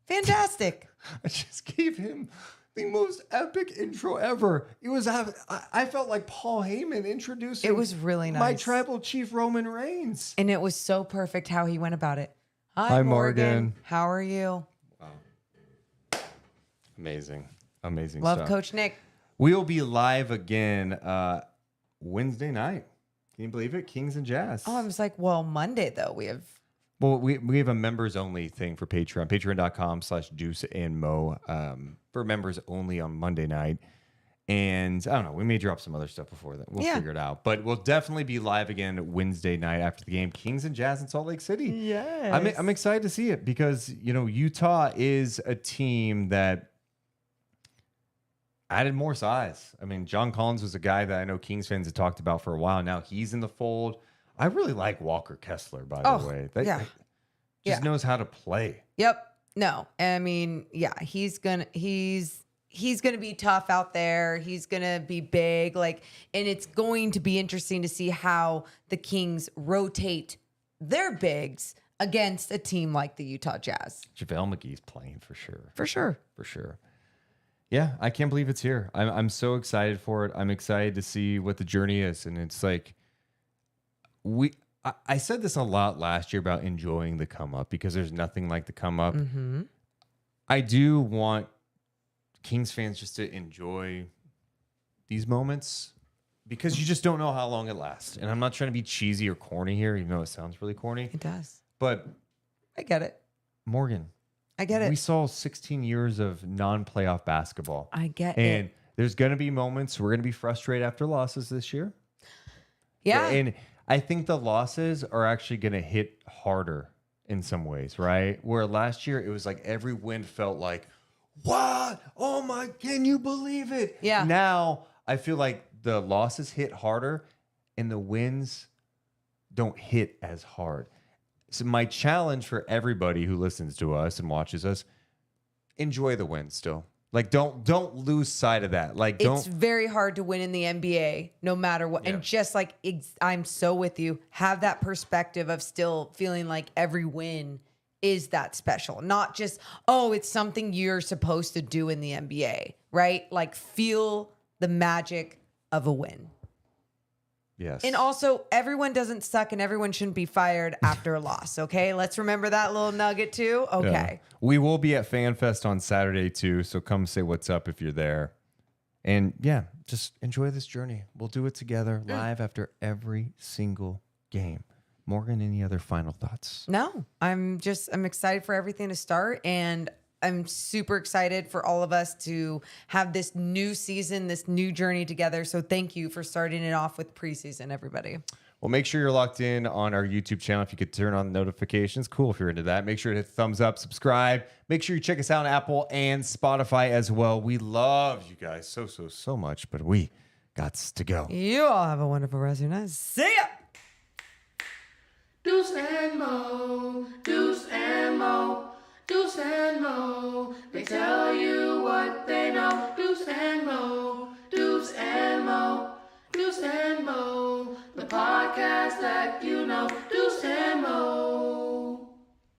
Fantastic.
I just gave him the most epic intro ever. It was. I felt like Paul Heyman introducing.
It was really nice.
My tribal chief Roman Reigns.
And it was so perfect how he went about it.
Hi, Morgan.
How are you?
Amazing
Love
stuff.
Coach Nick.
We'll be live again Wednesday night. Can you believe it? Kings and Jazz.
Oh, I was like, well, Monday though we have.
Well, we have a members only thing for Patreon. Patreon.com/Deuce and Mo for members only on Monday night. And I don't know, we may drop some other stuff before that. We'll figure it out. But we'll definitely be live again Wednesday night after the game. Kings and Jazz in Salt Lake City.
Yes.
I'm excited to see it because, Utah is a team that added more size. I mean, John Collins was a guy that I know Kings fans have talked about for a while. Now he's in the fold. I really like Walker Kessler, by the way. Just knows how to play.
Yep. No. I mean, he's gonna be tough out there. He's gonna be big. And it's going to be interesting to see how the Kings rotate their bigs against a team like the Utah Jazz.
JaVale McGee's playing for sure.
For sure.
For sure. Yeah, I can't believe it's here. I'm so excited for it. I'm excited to see what the journey is. And it's like I said this a lot last year about enjoying the come up because there's nothing like the come up.
Mm-hmm.
I do want Kings fans just to enjoy these moments because you just don't know how long it lasts. And I'm not trying to be cheesy or corny here, even though it sounds really corny.
It does.
But
I get it.
Morgan,
I get it.
we saw 16 years of non-playoff basketball.
I get
And
it.
there's going to be moments we're going to be frustrated after losses this year.
Yeah.
And I think the losses are actually going to hit harder in some ways, right? Where last year it was like every win felt like, what? Oh my, can you believe it?
Yeah.
Now I feel like the losses hit harder and the wins don't hit as hard. So my challenge for everybody who listens to us and watches us, enjoy the wins still. Don't lose sight of that.
It's very hard to win in the NBA no matter what.
Yeah.
And just I'm so with you. Have that perspective of still feeling like every win is that special. Not just, it's something you're supposed to do in the NBA, right? Feel the magic of a win.
Yes.
And also, everyone doesn't suck and everyone shouldn't be fired after a loss, okay? Let's remember that little nugget too. Okay.
Yeah. We will be at FanFest on Saturday too, so come say what's up if you're there. And yeah, just enjoy this journey. We'll do it together live after every single game. Morgan, any other final thoughts?
No, I'm excited for everything to start, and I'm super excited for all of us to have this new season, this new journey together. So thank you for starting it off with preseason, everybody.
Well, make sure you're locked in on our YouTube channel. If you could turn on notifications, cool if you're into that. Make sure to hit thumbs up, subscribe. Make sure you check us out on Apple and Spotify as well. We love you guys so much, but we got to go.
You all have a wonderful rest of your night. See ya!
Deuce and Mo, Deuce and Mo, Deuce and Mo. They tell you what they know. Deuce and Mo, Deuce and Mo, Deuce and Mo. The podcast that you know. Deuce and Mo.